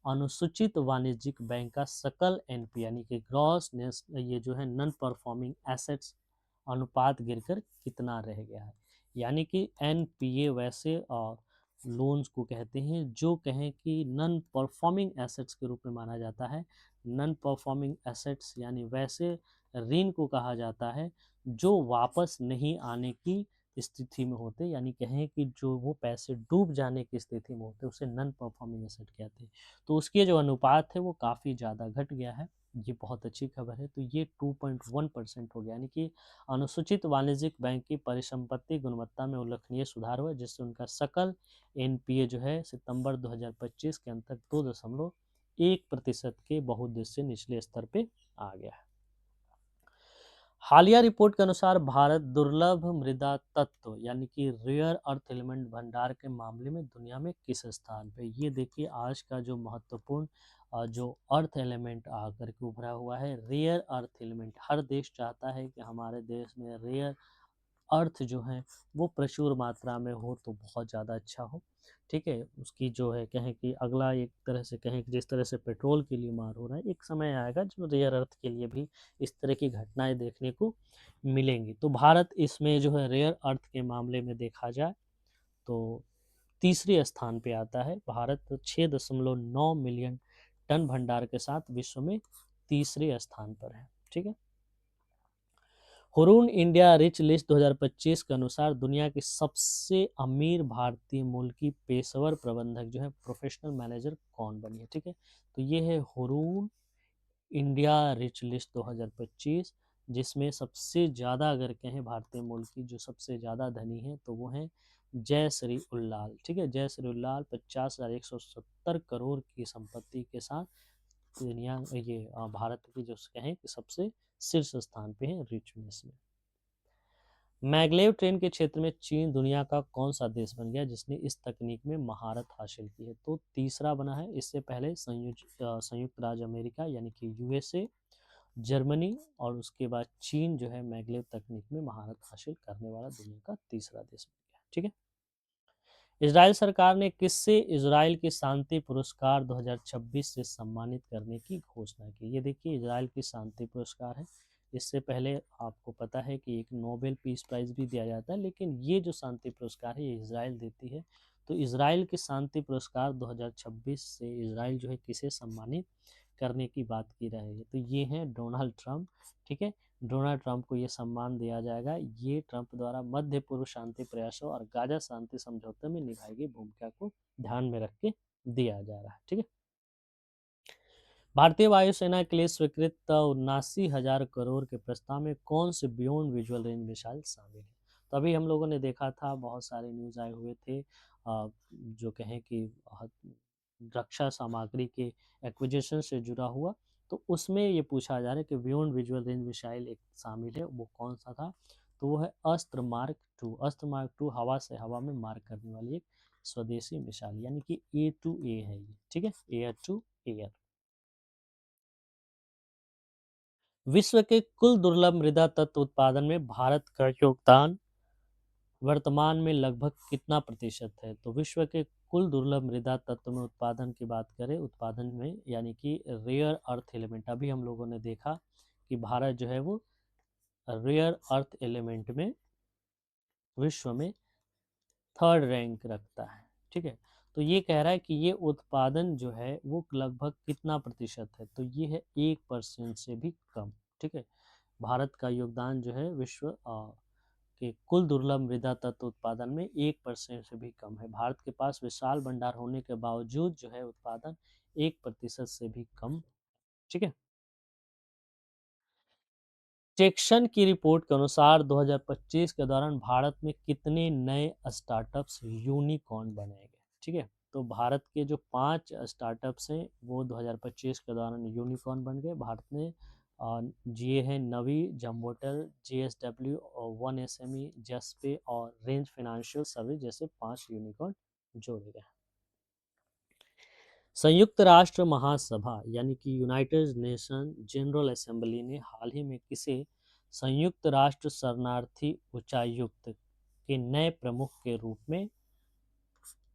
अनुसूचित वाणिज्यिक बैंक का सकल एनपी यानी कि ग्रॉस ये जो है नॉन परफॉर्मिंग एसेट्स अनुपात गिरकर कितना रह गया है। यानी कि एनपीए वैसे लोन्स को कहते हैं जो कहें कि नॉन परफॉर्मिंग एसेट्स के रूप में माना जाता है। नॉन परफॉर्मिंग एसेट्स यानी वैसे ऋण को कहा जाता है जो वापस नहीं आने की स्थिति में होते, यानी कहें कि जो वो पैसे डूब जाने की स्थिति में होते उसे नॉन परफॉर्मिंग एसेट कहते हैं। तो उसके जो अनुपात है वो काफ़ी ज़्यादा घट गया है। ये बहुत अच्छी खबर है। तो ये 2.1% हो गया, यानी कि अनुसूचित वाणिज्यिक बैंक की परिसंपत्ति गुणवत्ता में उल्लेखनीय सुधार हुआ, जिससे उनका सकल एनपीए जो है सितंबर 2025 के अंत तक 2.1% के बहुउद्देश्य निचले स्तर पे आ गया है। हालिया रिपोर्ट के अनुसार भारत दुर्लभ मृदा तत्व यानी कि रेयर अर्थ एलिमेंट भंडार के मामले में दुनिया में किस स्थान पे? ये देखिए आज का जो महत्वपूर्ण जो अर्थ एलिमेंट आकर के उभरा हुआ है, रेयर अर्थ एलिमेंट। हर देश चाहता है कि हमारे देश में रेयर अर्थ जो है वो प्रचुर मात्रा में हो तो बहुत ज़्यादा अच्छा हो। ठीक है, उसकी जो है कहें कि अगला एक तरह से कहें कि जिस तरह से पेट्रोल के लिए मार हो रहा है, एक समय आएगा जो रेयर अर्थ के लिए भी इस तरह की घटनाएं देखने को मिलेंगी। तो भारत इसमें जो है रेयर अर्थ के मामले में देखा जाए तो तीसरे स्थान पे आता है। भारत 6.9 मिलियन टन भंडार के साथ विश्व में तीसरे स्थान पर है। ठीक है। हुरून इंडिया रिच लिस्ट 2025 के अनुसार दुनिया की सबसे अमीर भारतीय मूल की पेशेवर प्रबंधक जो है प्रोफेशनल मैनेजर कौन बनी है? ठीक है, तो ये है हुरून इंडिया रिच लिस्ट 2025, जिसमें सबसे ज़्यादा अगर कहें भारतीय मूल की जो सबसे ज़्यादा धनी है तो वो है जय श्री उल्लाल। ठीक है, जय श्री उल्लाल 50,170 करोड़ की संपत्ति के साथ दुनिया ये भारत की जो कहें कि सबसे शीर्ष स्थान पे है रिचनेस में। मैगलेव ट्रेन के क्षेत्र में चीन दुनिया का कौन सा देश बन गया जिसने इस तकनीक में महारत हासिल की है? तो तीसरा बना है। इससे पहले संयुक्त राज्य अमेरिका यानी कि यूएसए, जर्मनी और उसके बाद चीन जो है मैगलेव तकनीक में महारत हासिल करने वाला दुनिया का तीसरा देश बन गया। ठीक है। इजराइल सरकार ने किससे इजराइल की शांति पुरस्कार 2026 से सम्मानित करने की घोषणा की? ये देखिए इजराइल की शांति पुरस्कार है। इससे पहले आपको पता है कि एक नोबेल पीस प्राइज भी दिया जाता है, लेकिन ये जो शांति पुरस्कार है ये इजराइल देती है। तो इजराइल की शांति पुरस्कार 2026 से इजराइल जो है किसे सम्मानित करने की बात की रही है? तो ये हैं डोनाल्ड ट्रंप। ठीक है, डोनाल्ड ट्रंप को ये सम्मान दिया जाएगा। ये ट्रंप द्वारा मध्य पूर्व शांति प्रयासों और गाजा शांति समझौते में निभाई गई भूमिका को ध्यान में रख के दिया जा रहा है। ठीक है। भारतीय वायुसेना के लिए स्वीकृत 79,000 करोड़ के प्रस्ताव में कौन से बियॉन्ड विजुअल रेंज मिसाइल शामिल है? तो अभी हम लोगों ने देखा था बहुत सारे न्यूज आए हुए थे जो कहें कि रक्षा सामग्री के एक्विजिशन से जुड़ा हुआ। तो उसमें ये पूछा जा रहा है कि बियॉन्ड विजुअल रेंज मिसाइल एक शामिल है, वो कौन सा था? तो वो है अस्त्र मार्क 2। अस्त्र मार्क 2 हवा से हवा में मार करने वाली एक स्वदेशी मिसाइल यानी कि A2A है ये। ठीक है, एयर टू एयर। विश्व के कुल दुर्लभ मृदा तत्व उत्पादन में भारत का योगदान वर्तमान में लगभग कितना प्रतिशत है? तो विश्व के कुल दुर्लभ मृदा तत्व में उत्पादन की बात करें, उत्पादन में यानी कि रेयर अर्थ एलिमेंट, अभी हम लोगों ने देखा कि भारत जो है वो रेयर अर्थ एलिमेंट में विश्व में थर्ड रैंक रखता है। ठीक है, तो ये कह रहा है कि ये उत्पादन जो है वो लगभग कितना प्रतिशत है, तो ये है 1% से भी कम। ठीक है, भारत का योगदान जो है विश्व के कुल दुर्लभ मृदा तत्व उत्पादन में 1% से भी कम है। भारत के पास विशाल भंडार होने के बावजूद जो है उत्पादन 1% से भी कम। ठीक है, टेक्सन की रिपोर्ट के अनुसार 2025 के दौरान भारत में कितने नए स्टार्टअप्स यूनिकॉर्न बनेंगे। ठीक है, तो भारत के जो 5 स्टार्टअप्स हैं वो 2025 के दौरान यूनिकॉर्न बन गए। भारत ने ये है नवी, जम्बोटेल, JSW और 1SME, जसपे और रेंज फाइनेंशियल सर्विस जैसे 5 यूनिकॉर्न जोड़े गए। संयुक्त राष्ट्र महासभा यानी कि यूनाइटेड नेशन जनरल असेंबली ने हाल ही में किसे संयुक्त राष्ट्र शरणार्थी उच्चायुक्त के नए प्रमुख के रूप में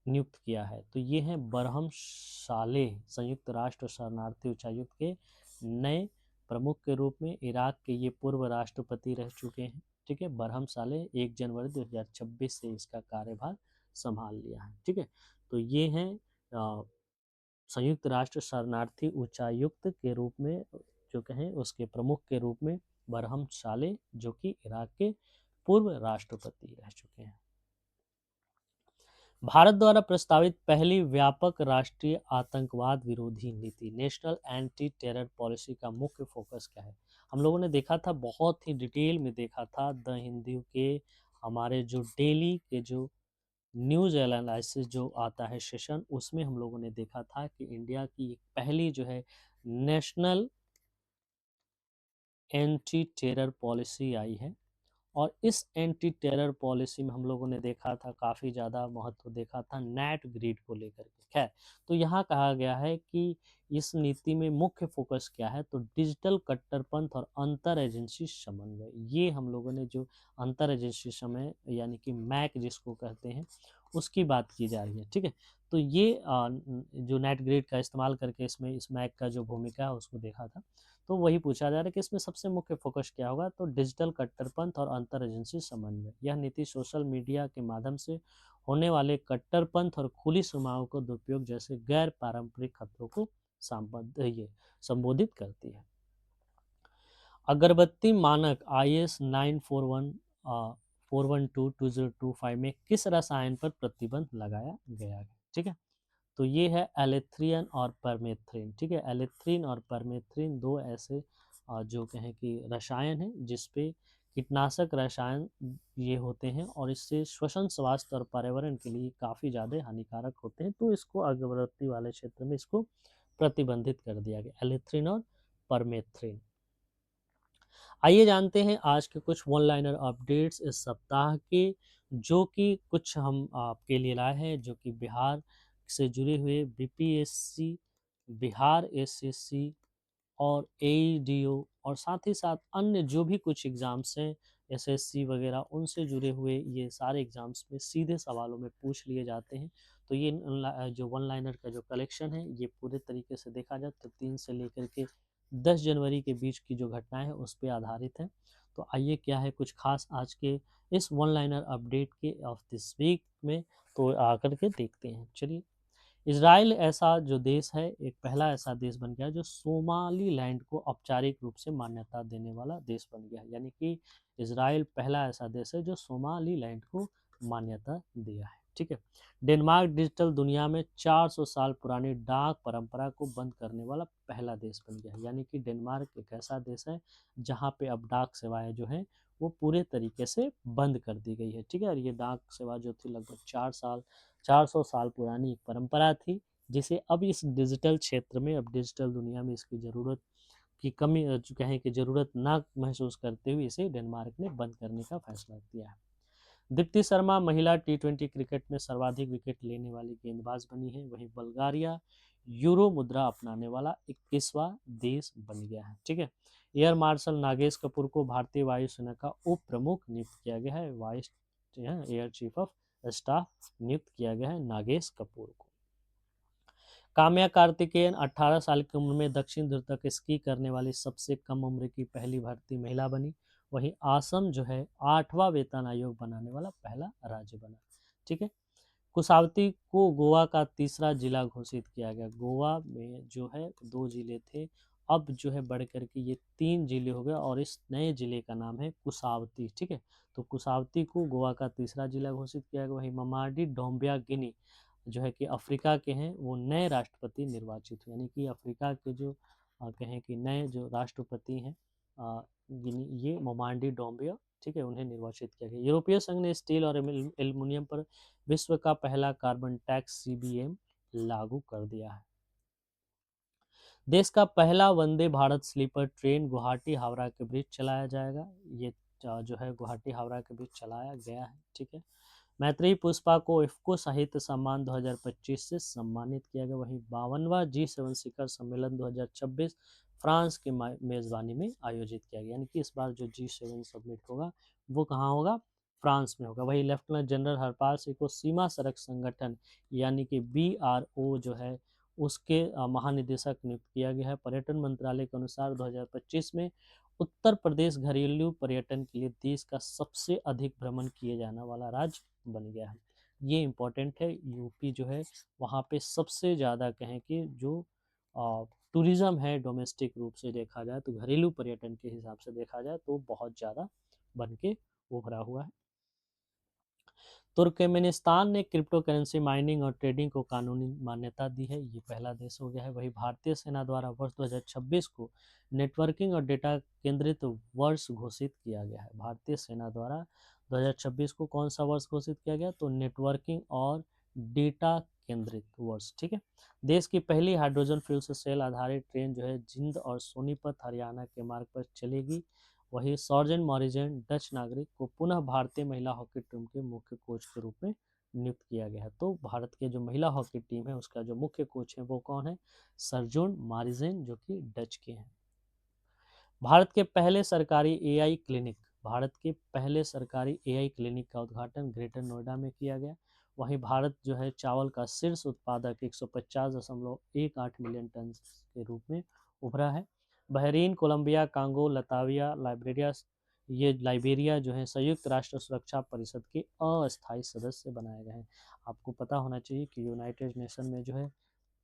नियुक्त किया है, तो ये हैं बरहम सालेह, संयुक्त राष्ट्र शरणार्थी उच्चायुक्त के नए प्रमुख के रूप में। इराक के ये पूर्व राष्ट्रपति रह चुके हैं। ठीक है, बरहम सालेह 1 जनवरी 2026 से इसका कार्यभार संभाल लिया है। ठीक है, तो ये हैं संयुक्त राष्ट्र शरणार्थी उच्चायुक्त के रूप में जो कहें उसके प्रमुख के रूप में बरहम सालेह, जो कि इराक के पूर्व राष्ट्रपति रह चुके हैं। भारत द्वारा प्रस्तावित पहली व्यापक राष्ट्रीय आतंकवाद विरोधी नीति नेशनल एंटी टेरर पॉलिसी का मुख्य फोकस क्या है। हम लोगों ने देखा था, बहुत ही डिटेल में देखा था द हिंदू के हमारे जो डेली के जो न्यूज़ एनालिसिस जो आता है सेशन, उसमें हम लोगों ने देखा था कि इंडिया की पहली जो है नेशनल एंटी टेरर पॉलिसी आई है। और इस एंटी टेरर पॉलिसी में हम लोगों ने देखा था काफ़ी ज़्यादा महत्व देखा था नेट ग्रिड को लेकर के। खैर, तो यहाँ कहा गया है कि इस नीति में मुख्य फोकस क्या है, तो डिजिटल कट्टरपंथ और अंतर एजेंसी समन्वय। ये हम लोगों ने जो अंतर एजेंसी समय यानी कि मैक जिसको कहते हैं उसकी बात की जा रही है। ठीक है, तो ये जो नेट ग्रिड का इस्तेमाल करके इसमें इस मैक का जो भूमिका है उसको देखा था। तो वही पूछा जा रहा है कि इसमें सबसे मुख्य फोकस क्या होगा, तो डिजिटल कट्टरपंथ और अंतर एजेंसी समन्वय। यह नीति सोशल मीडिया के माध्यम से होने वाले कट्टरपंथ और खुली सीमाओं को दुरुपयोग जैसे गैर पारंपरिक खतरों को संबोधित करती है। अगरबत्ती मानक IS 941-412-2025 में किस रसायन पर प्रतिबंध लगाया गया है। ठीक है, तो ये है एलेथ्रियन और परमेथ्रिन। ठीक है, एलेथ्रिन और परमेथ्रिन दो ऐसे जो कहें कि रसायन हैं जिसपे कीटनाशक रसायन ये होते हैं और इससे श्वसन, स्वास्थ्य और पर्यावरण के लिए काफ़ी ज़्यादा हानिकारक होते हैं, तो इसको अगरबत्ती वाले क्षेत्र में इसको प्रतिबंधित कर दिया गया, एलेथ्रिन और परमेथ्रिन। आइए जानते हैं आज के कुछ वन लाइनर अपडेट्स इस सप्ताह के, जो कि कुछ हम आपके लिए लाए हैं, जो कि बिहार से जुड़े हुए BPSC, बिहार SSC और AEDO और साथ ही साथ अन्य जो भी कुछ एग्ज़ाम्स हैं SSC वगैरह, उनसे जुड़े हुए ये सारे एग्ज़ाम्स में सीधे सवालों में पूछ लिए जाते हैं। तो ये जो वन लाइनर का जो कलेक्शन है ये पूरे तरीके से देखा जाए तो 3 से लेकर के 10 जनवरी के बीच की जो घटनाएं हैं उस पर आधारित है। तो आइए क्या है कुछ खास आज के इस वन लाइनर अपडेट के ऑफ दिस वीक में, तो आकर के देखते हैं। चलिए, इजराइल ऐसा जो देश है, एक पहला ऐसा देश बन गया जो सोमाली लैंड को औपचारिक रूप से मान्यता देने वाला देश बन गया, यानी कि इजराइल पहला ऐसा देश है जो सोमाली लैंड को मान्यता दिया है। ठीक है, डेनमार्क डिजिटल दुनिया में 400 साल पुरानी डाक परंपरा को बंद करने वाला पहला देश बन गया है, यानी कि डेनमार्क एक ऐसा देश है जहाँ पे अब डाक सेवाएं जो हैं वो पूरे तरीके से बंद कर दी गई है। ठीक है, और ये डाक सेवा जो थी लगभग 400 साल पुरानी एक परंपरा थी, जिसे अब इस डिजिटल क्षेत्र में, अब डिजिटल दुनिया में इसकी ज़रूरत की कमी कहें कि ज़रूरत ना महसूस करते हुए इसे डेनमार्क ने बंद करने का फैसला किया है। दीप्ति शर्मा महिला T20 क्रिकेट में सर्वाधिक विकेट लेने वाली गेंदबाज बनी है। वहीं बल्गारिया यूरो मुद्रा अपनाने वाला 21वां देश बन गया है। ठीक है, एयर मार्शल नागेश कपूर को भारतीय वायुसेना का उप प्रमुख नियुक्त किया गया है, vice air chief of staff नियुक्त किया गया है नागेश कपूर को। काम्या कार्तिकेयन 18 साल की उम्र में दक्षिण ध्रुव तक स्की करने वाली सबसे कम उम्र की पहली भारतीय महिला बनी। वहीं आसम जो है 8वां वेतन आयोग बनाने वाला पहला राज्य बना। ठीक है। कुसावती को गोवा का तीसरा जिला घोषित किया गया। गोवा में जो है 2 जिले थे, अब जो है बढ़ करके ये 3 जिले हो गए और इस नए जिले का नाम है कुसावती। ठीक है। तो कुसावती को गोवा का तीसरा जिला घोषित किया गया। वहीं ममाडी डोम्बिया गिनी जो है कि अफ्रीका के हैं, वो नए राष्ट्रपति निर्वाचित हुए। यानी कि अफ्रीका के जो कहें कि नए जो राष्ट्रपति हैं गिनी, ये मोमांडी डोम्बिया, ठीक है, उन्हें निर्वाचित किया गया। यूरोपीय संघ ने स्टील और एल्युमिनियम पर विश्व का पहला कार्बन टैक्स सीबीएम लागू कर दिया है। देश का पहला वंदे भारत स्लीपर ट्रेन गुवाहाटी हावड़ा के बीच चलाया जाएगा। ये जो है गुवाहाटी हावड़ा के बीच चलाया गया है। ठीक है। मैत्रेयी पुष्पा को इफ्को साहित्य सम्मान 2025 से सम्मानित किया गया। वहीं 52वां G7 शिखर सम्मेलन 2026 फ्रांस की मेजबानी में आयोजित किया गया। यानी कि इस बार जो G7 समिट होगा वो कहाँ होगा? फ्रांस में होगा। वही लेफ्टिनेंट जनरल हरपाल सिंह को सीमा सड़क संगठन यानी कि BRO जो है उसके महानिदेशक नियुक्त किया गया है। पर्यटन मंत्रालय के अनुसार 2025 में उत्तर प्रदेश घरेलू पर्यटन के लिए देश का सबसे अधिक भ्रमण किए जाने वाला राज्य बन गया है। ये इम्पोर्टेंट है। यूपी जो है वहाँ पे सबसे ज़्यादा कहें कि जो टूरिज़्म है डोमेस्टिक रूप से देखा जाए तो घरेलू पर्यटन के हिसाब से देखा जाए तो बहुत ज़्यादा बन के उभरा हुआ है। तुर्कमेनिस्तान ने क्रिप्टो करेंसी माइनिंग और ट्रेडिंग को कानूनी मान्यता दी है। ये पहला देश हो गया है। वही भारतीय सेना द्वारा वर्ष 2026 को नेटवर्किंग और डेटा केंद्रित वर्ष घोषित किया गया है। भारतीय सेना द्वारा 2026 को कौन सा वर्ष घोषित किया गया? तो नेटवर्किंग और डेटा केंद्रित वर्ष। ठीक है। देश की पहली हाइड्रोजन फ्यूल से सेल आधारित ट्रेन जो है जिंद और सोनीपत हरियाणा के मार्ग पर चलेगी। वही सॉर्जन मॉरिजन डच नागरिक को पुनः भारतीय महिला हॉकी टीम के मुख्य कोच के रूप में नियुक्त किया गया है। तो भारत के जो महिला हॉकी टीम है उसका जो मुख्य कोच है वो कौन है? सरजोन मारिजेन, जो कि डच के हैं। भारत के पहले सरकारी एआई क्लिनिक क्लिनिक का उद्घाटन ग्रेटर नोएडा में किया गया। वहीं भारत जो है चावल का शीर्ष उत्पादक 150.18 मिलियन टन के रूप में उभरा है। Bahrain, Colombia, Congo, Latvia, Liberia जो है संयुक्त राष्ट्र सुरक्षा परिषद के अस्थायी सदस्य बनाए गए हैं। आपको पता होना चाहिए कि यूनाइटेड नेशन में जो है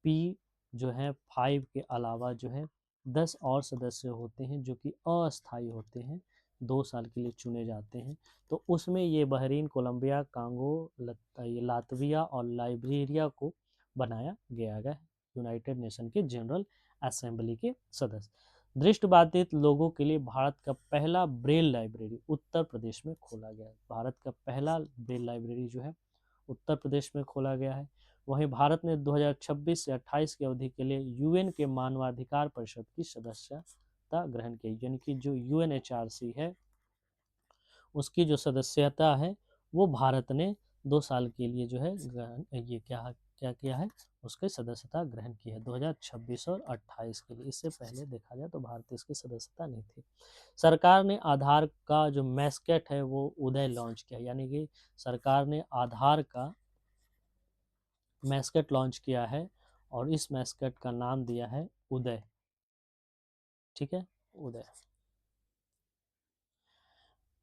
पी जो है 5 के अलावा जो है 10 और सदस्य होते हैं जो कि अस्थायी होते हैं, 2 साल के लिए चुने जाते हैं। तो उसमें ये बहरीन, कोलंबिया, कांगो, लातविया और लाइबेरिया को बनाया गया है यूनाइटेड नेशन के जनरल असेंबली के सदस्य। दृष्टिबाधित लोगों के लिए भारत का पहला ब्रेल लाइब्रेरी उत्तर प्रदेश में खोला गया है। भारत का पहला ब्रेल लाइब्रेरी जो है उत्तर प्रदेश में खोला गया है। वहीं भारत ने 2026 से 28 की अवधि के लिए यूएन के मानवाधिकार परिषद की सदस्यता ग्रहण की। यानी कि जो UNHRC है उसकी जो सदस्यता है वो भारत ने 2 साल के लिए जो है ये क्या क्या किया है, उसकी सदस्यता ग्रहण की है 2026 और 28 के लिए। इससे पहले देखा जाए तो भारत इसकी सदस्यता नहीं थी। सरकार ने आधार का जो मैस्केट है वो उदय लॉन्च किया। यानी कि सरकार ने आधार का मैस्केट लॉन्च किया है और इस मैस्केट का नाम दिया है उदय। ठीक है, उदय।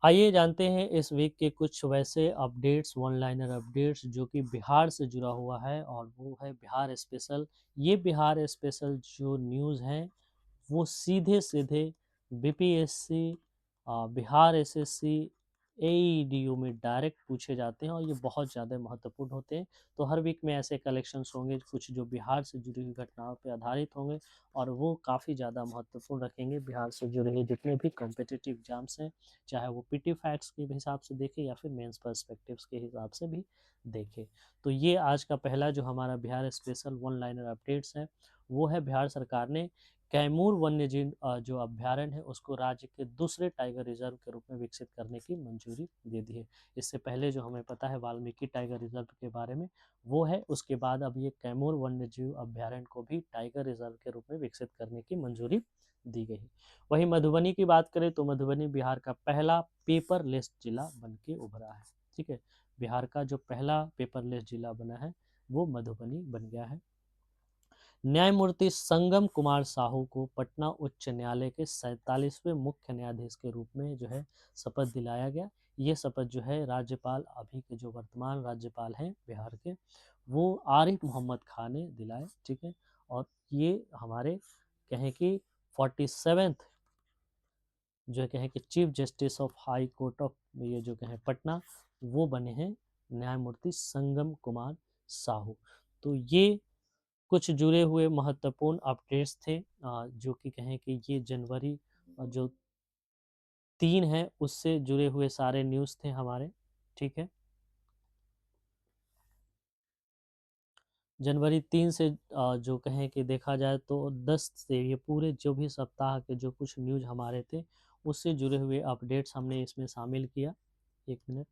आइए जानते हैं इस वीक के कुछ वैसे अपडेट्स, वन लाइनर अपडेट्स जो कि बिहार से जुड़ा हुआ है और वो है बिहार स्पेशल। ये बिहार स्पेशल जो न्यूज़ हैं वो सीधे सीधे बीपीएससी, बिहार एसएससी, एईडीयू में डायरेक्ट पूछे जाते हैं और ये बहुत ज़्यादा महत्वपूर्ण होते हैं। तो हर वीक में ऐसे कलेक्शंस होंगे कुछ जो बिहार से जुड़ी हुई घटनाओं पर आधारित होंगे और वो काफ़ी ज़्यादा महत्वपूर्ण रखेंगे बिहार से जुड़े हुए जितने भी कॉम्पिटिटिव एग्जाम्स हैं, चाहे वो पीटी फैक्ट्स के हिसाब से देखें या फिर मेंस पर्सपेक्टिव्स के हिसाब से भी देखें। तो ये आज का पहला जो हमारा Bihar special one liner updates है वो है बिहार सरकार ने कैमूर वन्यजीव जो अभ्यारण्य है उसको राज्य के दूसरे टाइगर रिजर्व के रूप में विकसित करने की मंजूरी दे दी है। इससे पहले जो हमें पता है वाल्मीकि टाइगर रिजर्व के बारे में वो है, उसके बाद अब ये कैमूर वन्यजीव अभ्यारण्य को भी टाइगर रिजर्व के रूप में विकसित करने की मंजूरी दी गई। वहीं मधुबनी की बात करें तो मधुबनी बिहार का पहला पेपरलेस जिला बन के उभरा है। ठीक है, बिहार का जो पहला पेपरलेस जिला बना है वो मधुबनी बन गया है। न्यायमूर्ति संगम कुमार साहू को पटना उच्च न्यायालय के 47वें मुख्य न्यायाधीश के रूप में जो है शपथ दिलाया गया। ये शपथ जो है राज्यपाल, अभी के जो वर्तमान राज्यपाल हैं बिहार के, वो आरिफ मोहम्मद खान ने दिलाए, ठीक है। और ये हमारे कहें कि 47th जो कहें कि chief justice of high court of ये जो कहें पटना, वो बने हैं न्यायमूर्ति संगम कुमार साहू। तो ये कुछ जुड़े हुए महत्वपूर्ण अपडेट्स थे, जो कि कहें कि ये जनवरी जो 3 है उससे जुड़े हुए सारे न्यूज़ थे हमारे, ठीक है। जनवरी 3 से जो कहें कि देखा जाए तो 10 से ये पूरे जो भी सप्ताह के जो कुछ न्यूज़ हमारे थे उससे जुड़े हुए अपडेट्स हमने इसमें शामिल किया। 1 मिनट।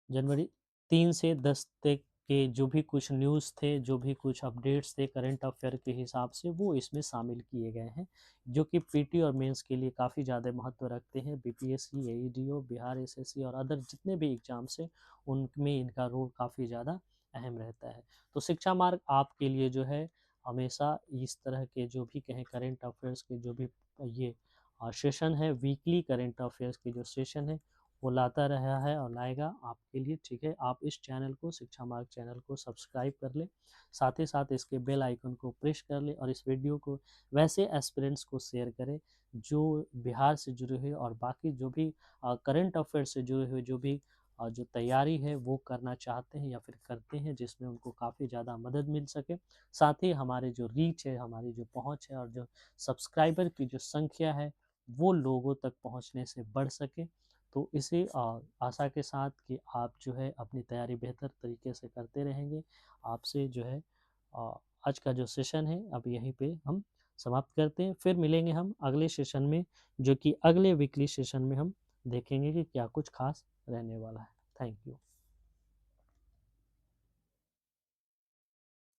जनवरी 3 से 10 तक के जो भी कुछ न्यूज़ थे, जो भी कुछ अपडेट्स थे करंट अफेयर के हिसाब से, वो इसमें शामिल किए गए हैं, जो कि पीटी और मेंस के लिए काफ़ी ज़्यादा महत्व रखते हैं। बीपीएससी, एईडीओ, बिहार एसएससी और अदर जितने भी एग्ज़ाम्स हैं उनमें इनका रोल काफ़ी ज़्यादा अहम रहता है। तो शिक्षा मार्ग आपके लिए जो है हमेशा इस तरह के जो भी कहें करंट अफेयर्स के जो भी ये सेशन है, वीकली करंट अफेयर्स के जो सेशन है वो लाता रहा है और लाएगा आपके लिए, ठीक है। आप इस चैनल को, शिक्षा मार्ग चैनल को सब्सक्राइब कर ले, साथ ही साथ इसके बेल आइकन को प्रेस कर ले और इस वीडियो को वैसे एस्पिरेंट्स को शेयर करें जो बिहार से जुड़े हुए और बाकी जो भी करंट अफेयर से जुड़े हुए जो भी जो तैयारी है वो करना चाहते हैं या फिर करते हैं, जिसमें उनको काफ़ी ज़्यादा मदद मिल सके। साथ ही हमारे जो रीच है, हमारी जो पहुंच है और जो सब्सक्राइबर की जो संख्या है वो लोगों तक पहुंचने से बढ़ सके। तो इसी आशा के साथ कि आप जो है अपनी तैयारी बेहतर तरीके से करते रहेंगे, आपसे जो है अ, आज का जो सेशन है अब यहीं पे हम समाप्त करते हैं। फिर मिलेंगे हम अगले सेशन में, जो कि अगले वीकली सेशन में हम देखेंगे कि क्या कुछ खास रहने वाला है। Thank you.